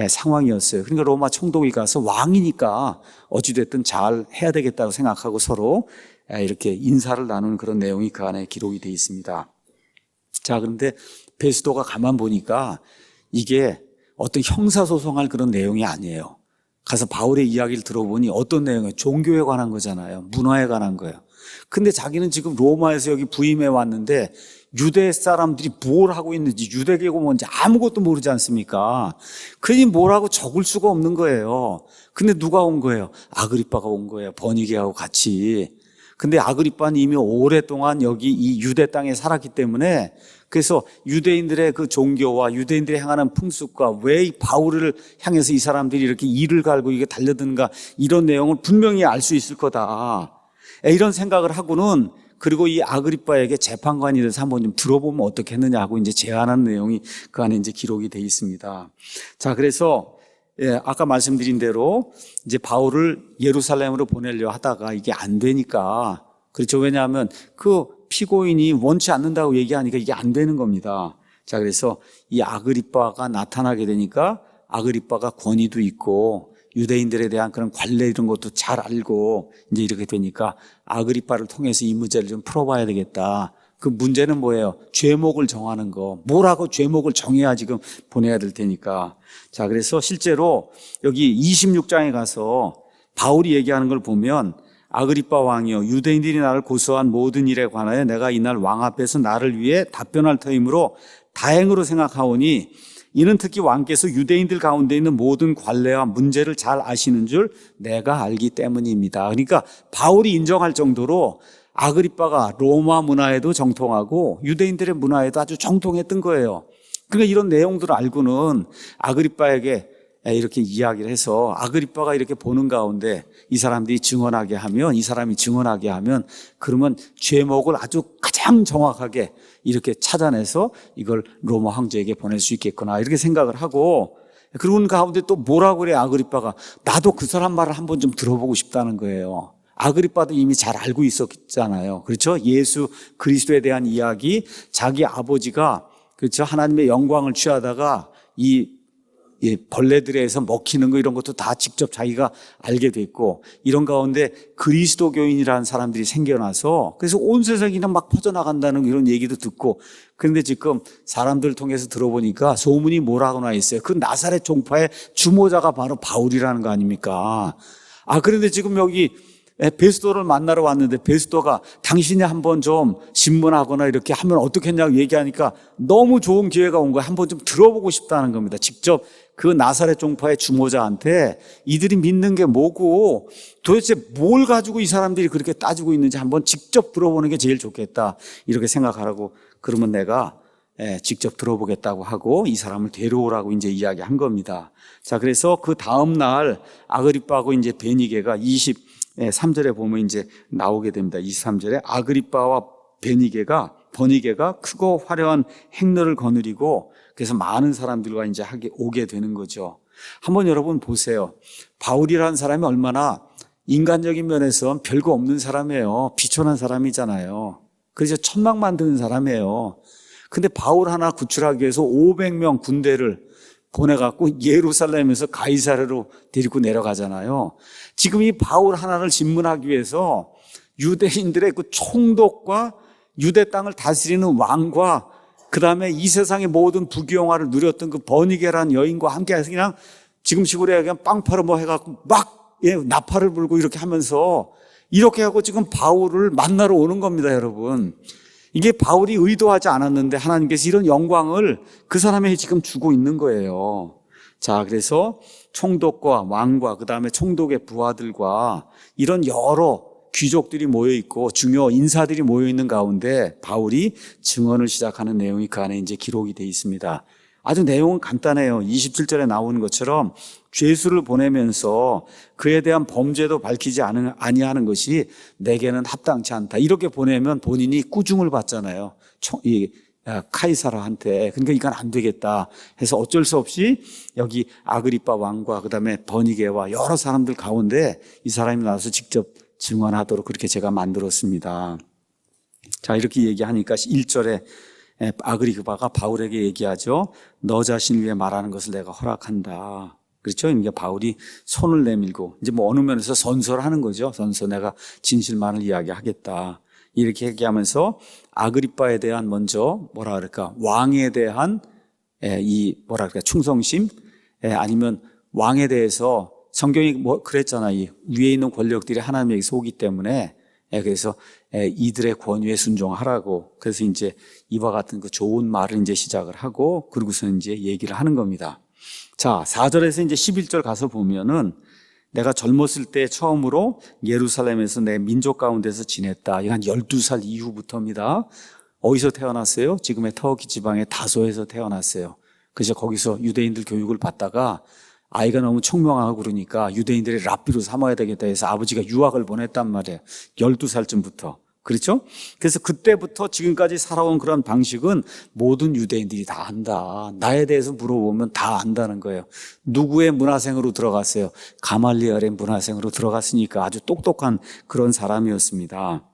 상황이었어요. 그러니까 로마 총독이 가서 왕이니까 어찌됐든 잘 해야 되겠다고 생각하고 서로 이렇게 인사를 나누는 그런 내용이 그 안에 기록이 되어 있습니다. 자, 그런데 베스도가 가만 보니까 이게 어떤 형사소송할 그런 내용이 아니에요. 가서 바울의 이야기를 들어보니 어떤 내용이에요? 종교에 관한 거잖아요. 문화에 관한 거예요. 근데 자기는 지금 로마에서 여기 부임해 왔는데 유대 사람들이 뭘 하고 있는지, 유대계가 뭔지 아무것도 모르지 않습니까? 그러니 뭐라고 적을 수가 없는 거예요. 근데 누가 온 거예요? 아그리빠가 온 거예요. 버니게하고 같이. 근데 아그리빠는 이미 오랫동안 여기 이 유대 땅에 살았기 때문에 그래서 유대인들의 그 종교와 유대인들이 행하는 풍습과 왜 이 바울을 향해서 이 사람들이 이렇게 이를 갈고 이게 달려드는가 이런 내용을 분명히 알 수 있을 거다. 이런 생각을 하고는 그리고 이 아그리빠에게 재판관이 돼서 한번 좀 들어보면 어떻겠느냐 하고 이제 제안한 내용이 그 안에 이제 기록이 되어 있습니다. 자, 그래서 아까 말씀드린 대로 이제 바울을 예루살렘으로 보내려 하다가 이게 안 되니까 그렇죠. 왜냐하면 그 피고인이 원치 않는다고 얘기하니까 이게 안 되는 겁니다. 자, 그래서 이 아그리빠가 나타나게 되니까 아그리빠가 권위도 있고 유대인들에 대한 그런 관례 이런 것도 잘 알고 이제 이렇게 되니까 아그리빠를 통해서 이 문제를 좀 풀어봐야 되겠다. 그 문제는 뭐예요? 죄목을 정하는 거. 뭐라고 죄목을 정해야 지금 보내야 될 테니까. 자, 그래서 실제로 여기 26장에 가서 바울이 얘기하는 걸 보면 아그리빠 왕이여 유대인들이 나를 고소한 모든 일에 관하여 내가 이날 왕 앞에서 나를 위해 답변할 터이므로 다행으로 생각하오니 이는 특히 왕께서 유대인들 가운데 있는 모든 관례와 문제를 잘 아시는 줄 내가 알기 때문입니다. 그러니까 바울이 인정할 정도로 아그리빠가 로마 문화에도 정통하고 유대인들의 문화에도 아주 정통했던 거예요. 그러니까 이런 내용들을 알고는 아그리빠에게 이렇게 이야기를 해서 아그리빠가 이렇게 보는 가운데 이 사람들이 증언하게 하면, 이 사람이 증언하게 하면 그러면 죄목을 아주 가장 정확하게 이렇게 찾아내서 이걸 로마 황제에게 보낼 수 있겠구나 이렇게 생각을 하고, 그런 가운데 또 뭐라고 그래 아그리빠가, 나도 그 사람 말을 한번 좀 들어보고 싶다는 거예요. 아그리빠도 이미 잘 알고 있었잖아요. 그렇죠? 예수 그리스도에 대한 이야기, 자기 아버지가 그렇죠? 하나님의 영광을 취하다가 이 벌레들에서 먹히는 거 이런 것도 다 직접 자기가 알게 됐고, 이런 가운데 그리스도교인이라는 사람들이 생겨나서 그래서 온 세상에 그냥 막 퍼져나간다는 이런 얘기도 듣고, 그런데 지금 사람들을 통해서 들어보니까 소문이 뭐라고 나 있어요. 그 나사렛 종파의 주모자가 바로 바울이라는 거 아닙니까? 그런데 지금 여기 베스도를 만나러 왔는데 베스도가 당신이 한번 좀 신문하거나 이렇게 하면 어떻겠냐고 얘기하니까 너무 좋은 기회가 온 거예요. 한번 좀 들어보고 싶다는 겁니다. 직접 그 나사렛 종파의 주모자한테 이들이 믿는 게 뭐고 도대체 뭘 가지고 이 사람들이 그렇게 따지고 있는지 한번 직접 들어보는 게 제일 좋겠다 이렇게 생각하라고, 그러면 내가 직접 들어보겠다고 하고 이 사람을 데려오라고 이제 이야기한 겁니다. 자, 그래서 그 다음 날 아그리빠하고 이제 베니게가 23절에 보면 이제 나오게 됩니다. 23절에 아그리빠와 버니게가 크고 화려한 행로를 거느리고 그래서 많은 사람들과 이제 오게 되는 거죠. 한번 여러분 보세요. 바울이라는 사람이 얼마나 인간적인 면에서 별거 없는 사람이에요. 비천한 사람이잖아요. 그래서 천막 만드는 사람이에요. 근데 바울 하나 구출하기 위해서 500명 군대를 보내갖고 예루살렘에서 가이사르로 데리고 내려가잖아요. 지금 이 바울 하나를 신문하기 위해서 유대인들의 그 총독과 유대 땅을 다스리는 왕과 그 다음에 이 세상의 모든 부귀영화를 누렸던 그 버니게라는 여인과 함께 해서 그냥 지금 식으로 그냥 빵파로 뭐 해갖고 막 나팔을 불고 이렇게 하면서 이렇게 하고 지금 바울을 만나러 오는 겁니다, 여러분. 이게 바울이 의도하지 않았는데 하나님께서 이런 영광을 그 사람에게 지금 주고 있는 거예요. 자, 그래서 총독과 왕과 그 다음에 총독의 부하들과 이런 여러 귀족들이 모여있고 중요 인사들이 모여있는 가운데 바울이 증언을 시작하는 내용이 그 안에 이제 기록이 되어 있습니다. 아주 내용은 간단해요. 27절에 나오는 것처럼 죄수를 보내면서 그에 대한 범죄도 밝히지 아니하는 것이 내게는 합당치 않다. 이렇게 보내면 본인이 꾸중을 받잖아요. 카이사라한테. 그러니까 이건 안 되겠다 해서 어쩔 수 없이 여기 아그리빠 왕과 그다음에 버니게와 여러 사람들 가운데 이 사람이 나와서 직접 증언하도록 그렇게 제가 만들었습니다. 자, 이렇게 얘기하니까 1절에 아그리빠가 바울에게 얘기하죠. 너 자신을 위해 말하는 것을 내가 허락한다. 그렇죠? 그러니까 바울이 손을 내밀고 이제 뭐 어느 면에서 선서를 거죠. 선서, 내가 진실만을 이야기하겠다. 이렇게 얘기하면서 아그리빠에 대한 먼저 뭐라 그럴까, 왕에 대한 충성심, 아니면 왕에 대해서 성경이 뭐 그랬잖아요. 이 위에 있는 권력들이 하나님에게서 오기 때문에 그래서 이들의 권위에 순종하라고. 그래서 이제 이와 같은 그 좋은 말을 이제 시작을 하고 그러고서 이제 얘기를 하는 겁니다. 자, 4절에서 이제 11절 가서 보면은 내가 젊었을 때 처음으로 예루살렘에서 내 민족 가운데서 지냈다. 이거 한 12살 이후부터입니다. 어디서 태어났어요? 지금의 터키 지방의 다소에서 태어났어요. 그래서 거기서 유대인들 교육을 받다가 아이가 너무 청명하고 그러니까 유대인들이 랍비로 삼아야 되겠다 해서 아버지가 유학을 보냈단 말이에요. 12살쯤부터. 그렇죠? 그래서 그때부터 지금까지 살아온 그런 방식은 모든 유대인들이 다 안다. 나에 대해서 물어보면 다 안다는 거예요. 누구의 문화생으로 들어갔어요? 가말리엘의 문화생으로 들어갔으니까 아주 똑똑한 그런 사람이었습니다.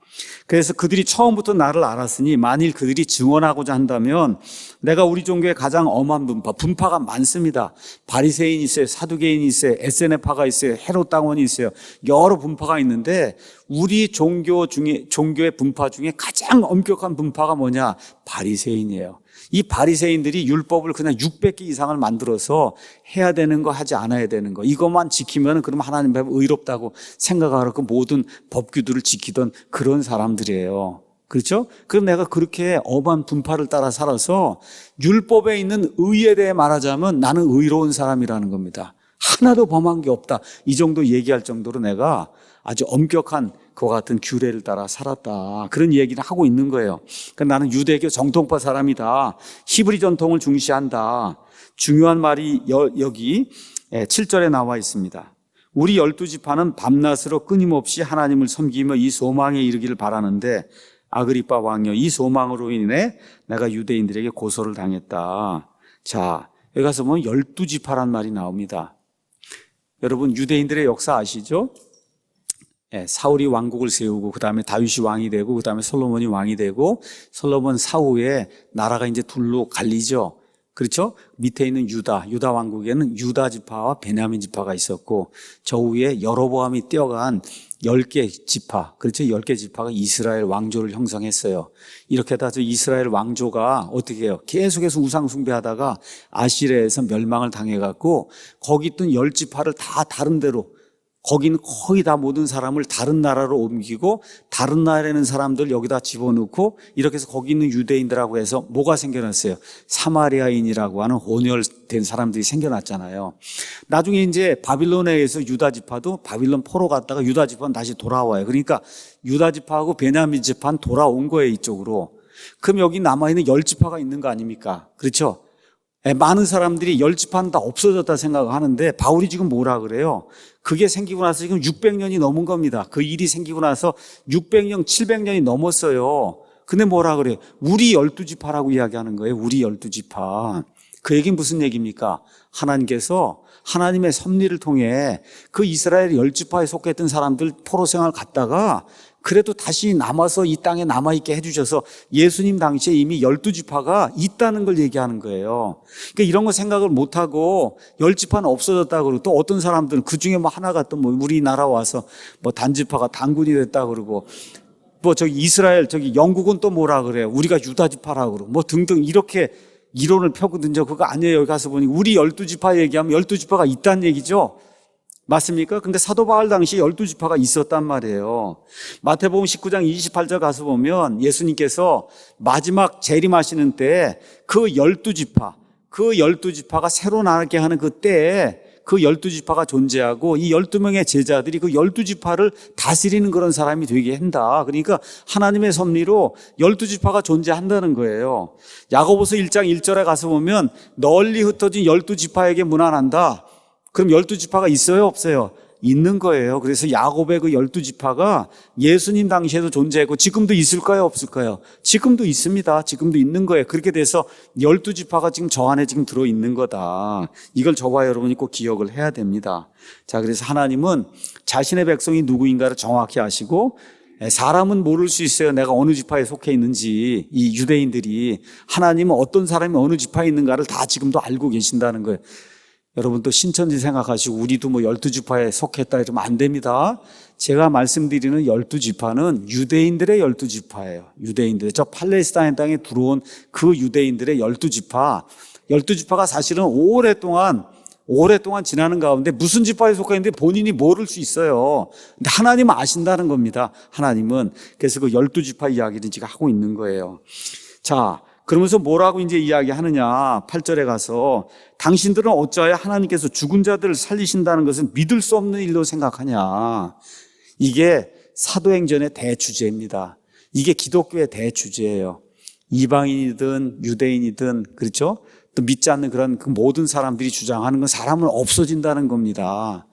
그래서 그들이 처음부터 나를 알았으니 만일 그들이 증언하고자 한다면 내가 우리 종교의 가장 엄한 분파가 많습니다. 바리새인이 있어요. 사두개인이 있어요. 에세네파가 있어요. 헤롯 당원이 있어요. 여러 분파가 있는데 우리 종교의 분파 중에 가장 엄격한 분파가 뭐냐? 바리새인이에요. 이 바리새인들이 율법을 그냥 600개 이상을 만들어서 해야 되는 거 하지 않아야 되는 거 이것만 지키면 그럼 하나님 앞에 의롭다고 생각하고 그 모든 법규들을 지키던 그런 사람들이에요. 그렇죠? 그럼 내가 그렇게 엄한 분파를 따라 살아서 율법에 있는 의에 대해 말하자면 나는 의로운 사람이라는 겁니다. 하나도 범한 게 없다. 이 정도 얘기할 정도로 내가 아주 엄격한 그와 같은 규례를 따라 살았다. 그런 얘기를 하고 있는 거예요. 그러니까 나는 유대교 정통파 사람이다. 히브리 전통을 중시한다. 중요한 말이 여기 7절에 나와 있습니다. 우리 12지파는 밤낮으로 끊임없이 하나님을 섬기며 이 소망에 이르기를 바라는데 아그리빠 왕이여, 이 소망으로 인해 내가 유대인들에게 고소를 당했다. 자, 여기 가서 보면 12지파란 말이 나옵니다. 여러분, 유대인들의 역사 아시죠? 사울이 왕국을 세우고 그 다음에 다윗이 왕이 되고 그 다음에 솔로몬이 왕이 되고 솔로몬 사후에 나라가 이제 둘로 갈리죠. 그렇죠? 밑에 있는 유다 왕국에는 유다 지파와 베냐민 지파가 있었고 저 위에 여로보암이 뛰어간 10개 지파, 그렇죠? 10개 지파가 이스라엘 왕조를 형성했어요. 이렇게 해서 이스라엘 왕조가 어떻게 해요? 계속해서 우상 숭배하다가 아시리아에서 멸망을 당해갖고 거기 있던 10지파를 다 다른 데로, 거기는 거의 다 모든 사람을 다른 나라로 옮기고 다른 나라에 있는 사람들 여기다 집어넣고 이렇게 해서 거기 있는 유대인들하고 해서 뭐가 생겨났어요? 사마리아인이라고 하는 혼혈된 사람들이 생겨났잖아요. 나중에 이제 바빌론에 의해서 유다 지파도 바빌론 포로 갔다가 유다 지파는 다시 돌아와요. 그러니까 유다 지파하고 베냐민 지파는 돌아온 거예요, 이쪽으로. 그럼 여기 남아있는 10지파가 있는 거 아닙니까? 그렇죠? 많은 사람들이 10지파는 다 없어졌다 생각하는데 바울이 지금 뭐라 그래요? 그게 생기고 나서 지금 600년이 넘은 겁니다. 그 일이 생기고 나서 600년, 700년이 넘었어요. 근데 뭐라 그래요? 우리 12지파라고 이야기하는 거예요. 우리 12지파. 그 얘기는 무슨 얘기입니까? 하나님께서 하나님의 섭리를 통해 그 이스라엘 10지파에 속했던 사람들 포로 생활 갔다가 그래도 다시 남아서 이 땅에 남아있게 해주셔서 예수님 당시에 이미 12지파가 있다는 걸 얘기하는 거예요. 그러니까 이런 거 생각을 못하고 10지파는 없어졌다 그러고 또 어떤 사람들은 그 중에 뭐 하나가 또 뭐 우리나라 와서 뭐 단지파가 단군이 됐다 그러고 뭐 저기 이스라엘 저기 영국은 또 뭐라 그래요? 우리가 유다지파라 그러고 뭐 등등 이렇게 이론을 펴거든요. 그거 아니에요. 여기 가서 보니 우리 12지파 얘기하면 12지파가 있다는 얘기죠. 맞습니까? 근데 사도 바울 당시 12지파가 있었단 말이에요. 마태복음 19장 28절 가서 보면 예수님께서 마지막 재림하시는 때 그 12지파가 새로 나게 하는 그 때에 그 12지파가 존재하고 이 12명의 제자들이 그 12지파를 다스리는 그런 사람이 되게 한다. 그러니까 하나님의 섭리로 12지파가 존재한다는 거예요. 야고보서 1장 1절에 가서 보면 널리 흩어진 12지파에게 문안한다. 그럼 12지파가 있어요? 없어요? 있는 거예요. 그래서 야곱의 그 12지파가 예수님 당시에도 존재했고 지금도 있을까요? 없을까요? 지금도 있습니다. 지금도 있는 거예요. 그렇게 돼서 12지파가 지금 저 안에 지금 들어있는 거다. 이걸 저와 여러분이 꼭 기억을 해야 됩니다. 자, 그래서 하나님은 자신의 백성이 누구인가를 정확히 아시고 사람은 모를 수 있어요. 내가 어느 지파에 속해 있는지. 이 유대인들이 하나님은 어떤 사람이 어느 지파에 있는가를 다 지금도 알고 계신다는 거예요. 여러분 또 신천지 생각하시고 우리도 뭐 12지파에 속했다 이러면 안 됩니다. 제가 말씀드리는 12지파는 유대인들의 12지파예요. 유대인들. 저 팔레스타인 땅에 들어온 그 유대인들의 12지파가 사실은 오랫동안 지나는 가운데 무슨 지파에 속했는데 본인이 모를 수 있어요. 근데 하나님은 아신다는 겁니다. 하나님은. 그래서 그 12지파 이야기를 지금 하고 있는 거예요. 자, 그러면서 뭐라고 이제 이야기하느냐. 8절에 가서 당신들은 어찌하여 하나님께서 죽은 자들을 살리신다는 것은 믿을 수 없는 일로 생각하냐. 이게 사도행전의 대주제입니다. 이게 기독교의 대주제예요. 이방인이든 유대인이든 그렇죠? 또 믿지 않는 그런 그 모든 사람들이 주장하는 건 사람은 없어진다는 겁니다.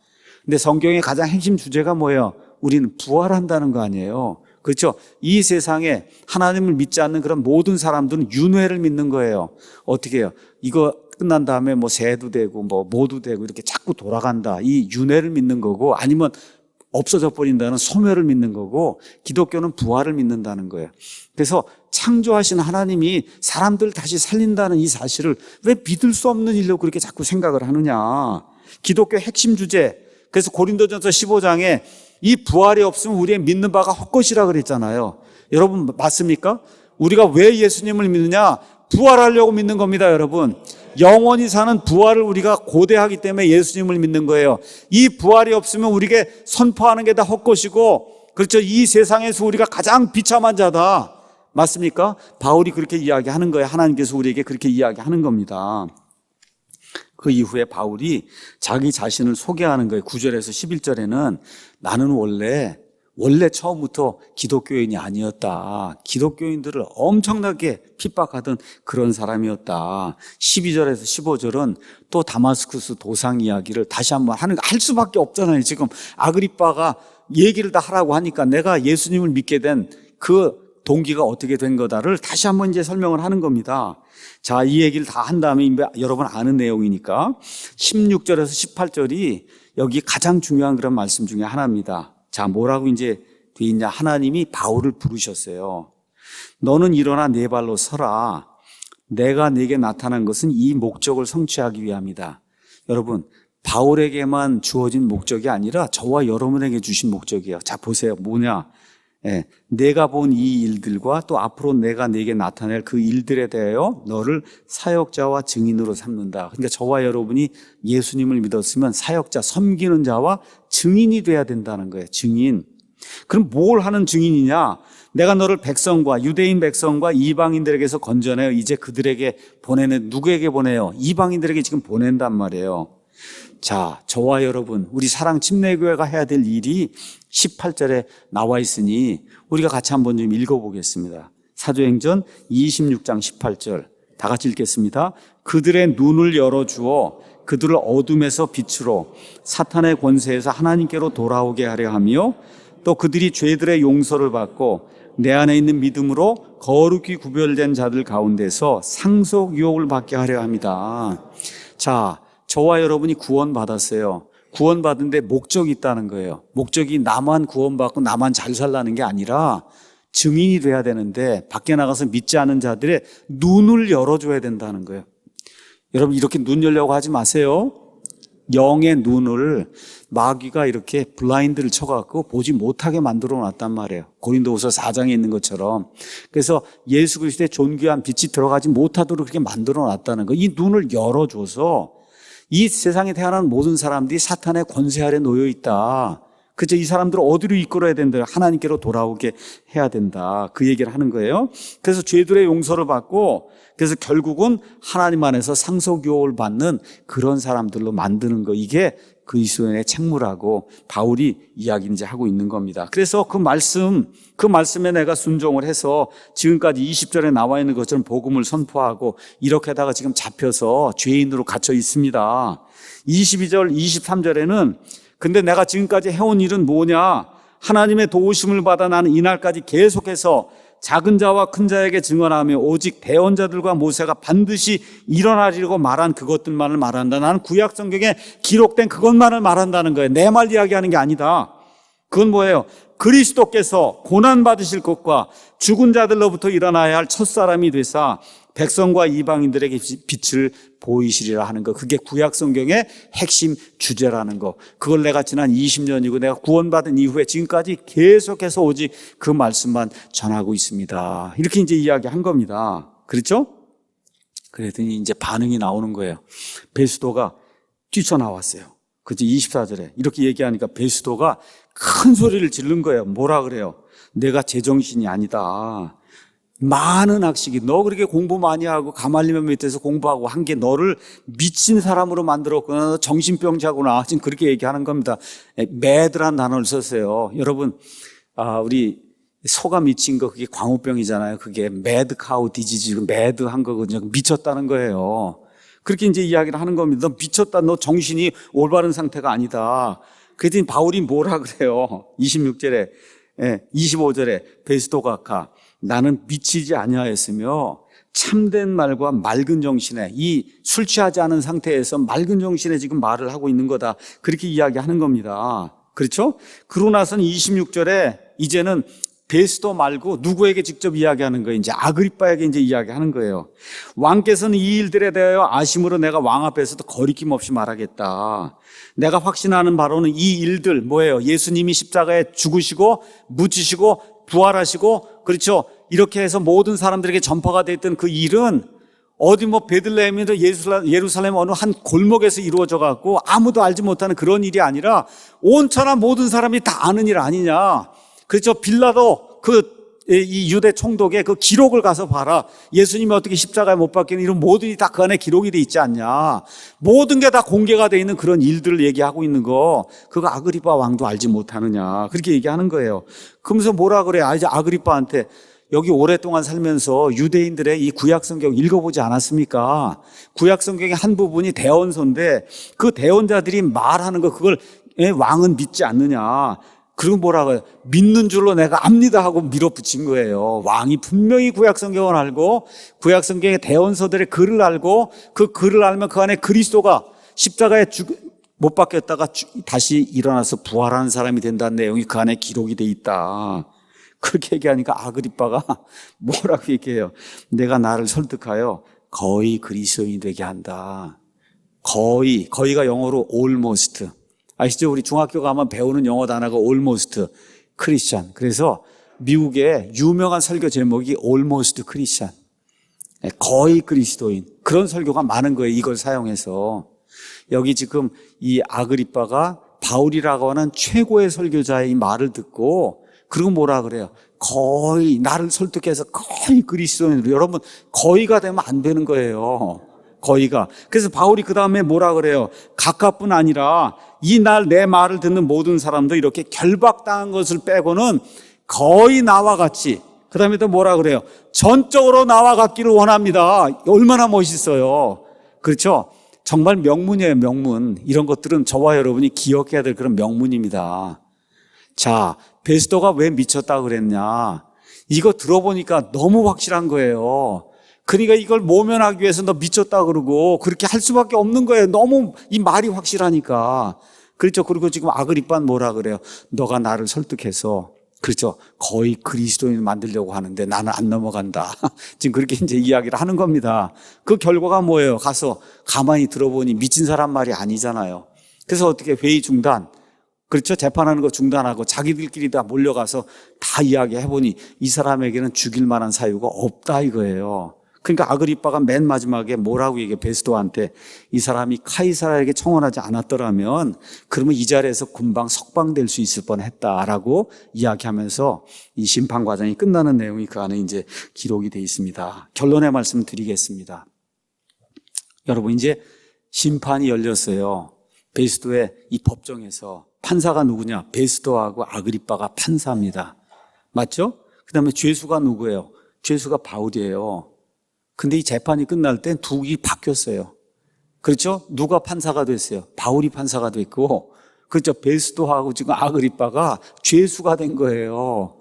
근데 성경의 가장 핵심 주제가 뭐예요? 우리는 부활한다는 거 아니에요. 그렇죠? 이 세상에 하나님을 믿지 않는 그런 모든 사람들은 윤회를 믿는 거예요. 어떻게 해요? 이거 끝난 다음에 뭐 새도 되고 뭐 모도 되고 이렇게 자꾸 돌아간다. 이 윤회를 믿는 거고 아니면 없어져 버린다는 소멸을 믿는 거고 기독교는 부활을 믿는다는 거예요. 그래서 창조하신 하나님이 사람들을 다시 살린다는 이 사실을 왜 믿을 수 없는 일로 그렇게 자꾸 생각을 하느냐. 기독교의 핵심 주제. 그래서 고린도전서 15장에 이 부활이 없으면 우리의 믿는 바가 헛것이라 그랬잖아요. 여러분 맞습니까? 우리가 왜 예수님을 믿느냐? 부활하려고 믿는 겁니다, 여러분. 영원히 사는 부활을 우리가 고대하기 때문에 예수님을 믿는 거예요. 이 부활이 없으면 우리에게 선포하는 게 다 헛것이고, 그렇죠? 이 세상에서 우리가 가장 비참한 자다. 맞습니까? 바울이 그렇게 이야기하는 거예요. 하나님께서 우리에게 그렇게 이야기하는 겁니다. 그 이후에 바울이 자기 자신을 소개하는 거예요. 9절에서 11절에는 나는 원래 원래 처음부터 기독교인이 아니었다. 기독교인들을 엄청나게 핍박하던 그런 사람이었다. 12절에서 15절은 또 다마스쿠스 도상 이야기를 다시 한번 할 수밖에 없잖아요. 지금 아그리빠가 얘기를 다 하라고 하니까 내가 예수님을 믿게 된 그 동기가 어떻게 된 거다를 다시 한번 이제 설명을 하는 겁니다. 자, 이 얘기를 다 한 다음에 여러분 아는 내용이니까 16절에서 18절이 여기 가장 중요한 그런 말씀 중에 하나입니다. 자, 뭐라고 이제 돼 있냐? 하나님이 바울을 부르셨어요. 너는 일어나 네 발로 서라. 내가 네게 나타난 것은 이 목적을 성취하기 위함이다. 여러분, 바울에게만 주어진 목적이 아니라 저와 여러분에게 주신 목적이에요. 자, 보세요. 뭐냐? 내가 본 이 일들과 또 앞으로 내가 네게 나타낼 그 일들에 대하여 너를 사역자와 증인으로 삼는다. 그러니까 저와 여러분이 예수님을 믿었으면 사역자, 섬기는 자와 증인이 돼야 된다는 거예요. 증인. 그럼 뭘 하는 증인이냐? 내가 너를 백성과 유대인 백성과 이방인들에게서 건져내어 이제 그들에게 보내는, 누구에게 보내요? 이방인들에게 지금 보낸단 말이에요. 자, 저와 여러분, 우리 사랑 침례교회가 해야 될 일이 18절에 나와 있으니 우리가 같이 한번 좀 읽어보겠습니다. 사도행전 26장 18절 다 같이 읽겠습니다. 그들의 눈을 열어주어 그들을 어둠에서 빛으로 사탄의 권세에서 하나님께로 돌아오게 하려 하며 또 그들이 죄들의 용서를 받고 내 안에 있는 믿음으로 거룩히 구별된 자들 가운데서 상속 유혹을 받게 하려 합니다. 자, 저와 여러분이 구원받았어요. 구원받은데 목적이 있다는 거예요. 목적이 나만 구원받고 나만 잘 살라는 게 아니라 증인이 돼야 되는데 밖에 나가서 믿지 않은 자들의 눈을 열어줘야 된다는 거예요. 여러분, 이렇게 눈 열려고 하지 마세요. 영의 눈을 마귀가 이렇게 블라인드를 쳐갖고 보지 못하게 만들어 놨단 말이에요. 고린도후서 4장에 있는 것처럼. 그래서 예수 그리스도의 존귀한 빛이 들어가지 못하도록 그렇게 만들어 놨다는 거예요. 이 눈을 열어줘서 이 세상에 태어난 모든 사람들이 사탄의 권세 아래 놓여 있다. 그죠? 이 사람들을 어디로 이끌어야 된다? 하나님께로 돌아오게 해야 된다. 그 얘기를 하는 거예요. 그래서 죄들의 용서를 받고, 그래서 결국은 하나님 안에서 상속 유혹을 받는 그런 사람들로 만드는 거. 이게 그리스도인의 책무라고 바울이 이야기 이제 하고 있는 겁니다. 그래서 그 말씀에 내가 순종을 해서 지금까지 20절에 나와 있는 것처럼 복음을 선포하고 이렇게 하다가 지금 잡혀서 죄인으로 갇혀 있습니다. 22절, 23절에는 근데 내가 지금까지 해온 일은 뭐냐? 하나님의 도우심을 받아 나는 이날까지 계속해서 작은 자와 큰 자에게 증언하며 오직 대언자들과 모세가 반드시 일어나리라고 말한 그것들만을 말한다. 나는 구약 성경에 기록된 그것만을 말한다는 거예요. 내 말 이야기하는 게 아니다. 그건 뭐예요? 그리스도께서 고난 받으실 것과 죽은 자들로부터 일어나야 할 첫사람이 되사 백성과 이방인들에게 빛을 보이시리라 하는 거. 그게 구약 성경의 핵심 주제라는 거. 그걸 내가 지난 20년이고 내가 구원받은 이후에 지금까지 계속해서 오직 그 말씀만 전하고 있습니다. 이렇게 이제 이야기한 겁니다. 그렇죠? 그랬더니 이제 반응이 나오는 거예요. 베스도가 뛰쳐나왔어요. 그죠? 24절에 이렇게 얘기하니까 베스도가 큰 소리를 지른 거예요. 뭐라 그래요? 내가 제정신이 아니다. 많은 학식이 너 그렇게 공부 많이 하고 가말리면 밑에서 공부하고 한 게 너를 미친 사람으로 만들었구나. 너 정신병자구나. 지금 그렇게 얘기하는 겁니다. 매드란 단어를 썼어요. 여러분, 우리 소가 미친 거 그게 광우병이잖아요. 그게 매드 카우 디지즈, 매드한 거거든요. 미쳤다는 거예요. 그렇게 이제 이야기를 하는 겁니다. 너 미쳤다. 너 정신이 올바른 상태가 아니다. 그랬더니 바울이 뭐라 그래요? 26절에, 25절에 베스도가 가 나는 미치지 아니하였으며 참된 말과 맑은 정신에 이 술 취하지 않은 상태에서 맑은 정신에 지금 말을 하고 있는 거다. 그렇게 이야기하는 겁니다. 그렇죠? 그러고 나서는 26절에 이제는 베스도 말고 누구에게 직접 이야기하는 거예요? 이제 아그리빠에게 이제 이야기하는 거예요. 왕께서는 이 일들에 대하여 아심으로 내가 왕 앞에서도 거리낌 없이 말하겠다. 내가 확신하는 바로는 이 일들 뭐예요? 예수님이 십자가에 죽으시고 묻히시고 부활하시고 그렇죠? 이렇게 해서 모든 사람들에게 전파가 됐던 그 일은 어디 뭐 베들레헴이나 예루살렘 어느 한 골목에서 이루어져 갖고 아무도 알지 못하는 그런 일이 아니라 온천한 모든 사람이 다 아는 일 아니냐. 그렇죠? 빌라도 그 이 유대 총독의 그 기록을 가서 봐라. 예수님이 어떻게 십자가에 못 박히는 이런 모든 이 다 그 안에 기록이 돼 있지 않냐. 모든 게 다 공개가 돼 있는 그런 일들을 얘기하고 있는 거, 그거 아그리빠 왕도 알지 못하느냐. 그렇게 얘기하는 거예요. 그러면서 뭐라 그래? 이제 아그리빠한테 여기 오랫동안 살면서 유대인들의 이 구약성경 읽어보지 않았습니까? 구약성경의 한 부분이 대언서인데 그 대언자들이 말하는 거 그걸 왕은 믿지 않느냐. 그리고 뭐라고 해요? 믿는 줄로 내가 압니다 하고 밀어붙인 거예요. 왕이 분명히 구약성경을 알고 구약성경의 대언서들의 글을 알고 그 글을 알면 그 안에 그리스도가 십자가에 못 박혔다가 다시 일어나서 부활하는 사람이 된다는 내용이 그 안에 기록이 돼 있다. 그렇게 얘기하니까 아그리빠가 뭐라고 얘기해요? 내가 나를 설득하여 거의 그리스도인이 되게 한다. 거의가 영어로 almost. 아시죠? 우리 중학교 가면 배우는 영어 단어가 almost Christian. 그래서 미국의 유명한 설교 제목이 almost Christian. 거의 그리스도인. 그런 설교가 많은 거예요. 이걸 사용해서. 여기 지금 이 아그리빠가 바울이라고 하는 최고의 설교자의 이 말을 듣고 그리고 뭐라 그래요? 거의 나를 설득해서 거의 그리스도인으로. 여러분 거의가 되면 안 되는 거예요. 거의가. 그래서 바울이 그 다음에 뭐라 그래요? 각하뿐 아니라 이 날 내 말을 듣는 모든 사람도 이렇게 결박당한 것을 빼고는 거의 나와 같이. 그 다음에 또 뭐라 그래요? 전적으로 나와 같기를 원합니다. 얼마나 멋있어요. 그렇죠? 정말 명문이에요, 명문. 이런 것들은 저와 여러분이 기억해야 될 그런 명문입니다. 자, 베스도가 왜 미쳤다고 그랬냐? 이거 들어보니까 너무 확실한 거예요. 그러니까 이걸 모면하기 위해서 너 미쳤다 그러고 그렇게 할 수밖에 없는 거예요. 너무 이 말이 확실하니까. 그렇죠. 그리고 지금 아그리빠는 뭐라 그래요? 너가 나를 설득해서, 그렇죠, 거의 그리스도인 만들려고 하는데 나는 안 넘어간다. 지금 그렇게 이제 이야기를 하는 겁니다. 그 결과가 뭐예요? 가서 가만히 들어보니 미친 사람 말이 아니잖아요. 그래서 어떻게 회의 중단, 그렇죠? 재판하는 거 중단하고 자기들끼리 다 몰려가서 다 이야기해보니 이 사람에게는 죽일 만한 사유가 없다 이거예요. 그러니까 아그리빠가 맨 마지막에 뭐라고 얘기해? 베스도한테 이 사람이 카이사라에게 청혼하지 않았더라면 그러면 이 자리에서 금방 석방될 수 있을 뻔했다라고 이야기하면서 이 심판 과정이 끝나는 내용이 그 안에 이제 기록이 되어 있습니다. 결론의 말씀 드리겠습니다. 여러분 이제 심판이 열렸어요. 베스도의 이 법정에서 판사가 누구냐? 베스도하고 아그리빠가 판사입니다. 맞죠? 그 다음에 죄수가 누구예요? 죄수가 바울이에요. 근데 이 재판이 끝날 때 둘이 바뀌었어요. 그렇죠? 누가 판사가 됐어요? 바울이 판사가 됐고, 그렇죠? 베스도하고 지금 아그리빠가 죄수가 된 거예요.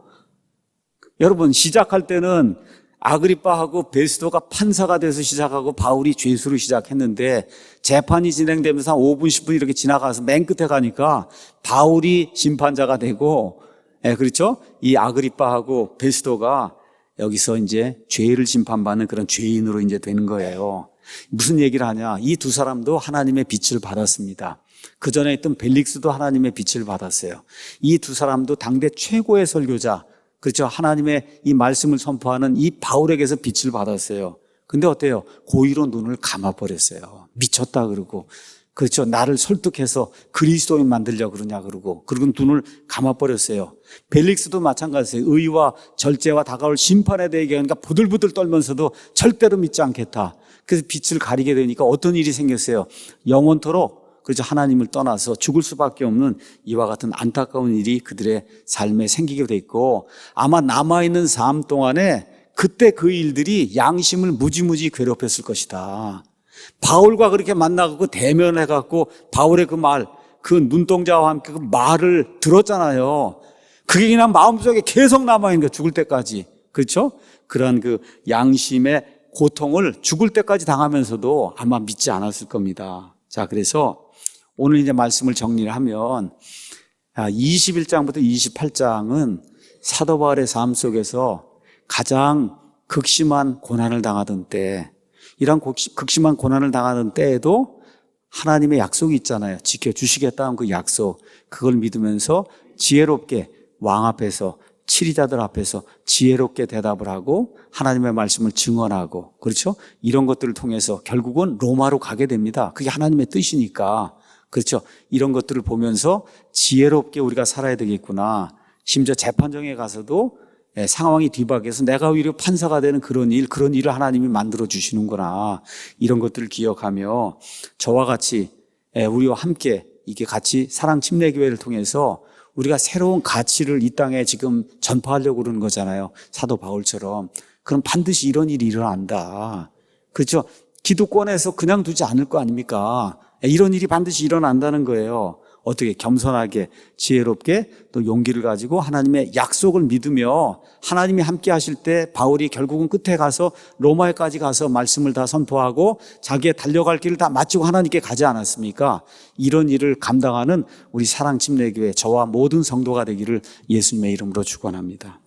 여러분 시작할 때는 아그리빠하고 베스도가 판사가 돼서 시작하고 바울이 죄수로 시작했는데 재판이 진행되면서 한 5분 10분 이렇게 지나가서 맨 끝에 가니까 바울이 심판자가 되고, 그렇죠? 이 아그리빠하고 베스도가 여기서 이제 죄를 심판받는 그런 죄인으로 이제 되는 거예요. 무슨 얘기를 하냐? 이 두 사람도 하나님의 빛을 받았습니다. 그 전에 있던 벨릭스도 하나님의 빛을 받았어요. 이 두 사람도 당대 최고의 설교자, 그렇죠? 하나님의 이 말씀을 선포하는 이 바울에게서 빛을 받았어요. 근데 어때요? 고의로 눈을 감아버렸어요. 미쳤다 그러고, 그렇죠? 나를 설득해서 그리스도인 만들려고 그러냐 그러고, 그리고 눈을 감아버렸어요. 벨릭스도 마찬가지예요. 의와 절제와 다가올 심판에 대해 얘기하니까 부들부들 떨면서도 절대로 믿지 않겠다. 그래서 빛을 가리게 되니까 어떤 일이 생겼어요? 영원토록, 그렇죠, 하나님을 떠나서 죽을 수밖에 없는 이와 같은 안타까운 일이 그들의 삶에 생기게 돼 있고, 아마 남아있는 삶 동안에 그때 그 일들이 양심을 무지무지 괴롭혔을 것이다. 바울과 그렇게 만나고 대면해갖고 바울의 그 말, 그 눈동자와 함께 그 말을 들었잖아요. 그게 그냥 마음속에 계속 남아있는 거예요. 죽을 때까지. 그렇죠? 그런 그 양심의 고통을 죽을 때까지 당하면서도 아마 믿지 않았을 겁니다. 자, 그래서 오늘 이제 말씀을 정리를 하면 21장부터 28장은 사도 바울의 삶 속에서 가장 극심한 고난을 당하던 때, 이런 극심한 고난을 당하는 때에도 하나님의 약속이 있잖아요. 지켜주시겠다는 그 약속, 그걸 믿으면서 지혜롭게 왕 앞에서, 치리자들 앞에서 지혜롭게 대답을 하고 하나님의 말씀을 증언하고, 그렇죠? 이런 것들을 통해서 결국은 로마로 가게 됩니다. 그게 하나님의 뜻이니까. 그렇죠? 이런 것들을 보면서 지혜롭게 우리가 살아야 되겠구나. 심지어 재판정에 가서도 상황이 뒤바뀌어서 내가 오히려 판사가 되는 그런 일을 하나님이 만들어 주시는구나. 이런 것들을 기억하며 저와 같이 우리와 함께 이게 같이 사랑 침례교회를 통해서 우리가 새로운 가치를 이 땅에 지금 전파하려고 그러는 거잖아요. 사도 바울처럼. 그럼 반드시 이런 일이 일어난다. 그렇죠? 기득권에서 그냥 두지 않을 거 아닙니까? 이런 일이 반드시 일어난다는 거예요. 어떻게 겸손하게 지혜롭게 또 용기를 가지고 하나님의 약속을 믿으며 하나님이 함께 하실 때 바울이 결국은 끝에 가서 로마에까지 가서 말씀을 다 선포하고 자기의 달려갈 길을 다 마치고 하나님께 가지 않았습니까? 이런 일을 감당하는 우리 사랑침례교회 저와 모든 성도가 되기를 예수님의 이름으로 축원합니다.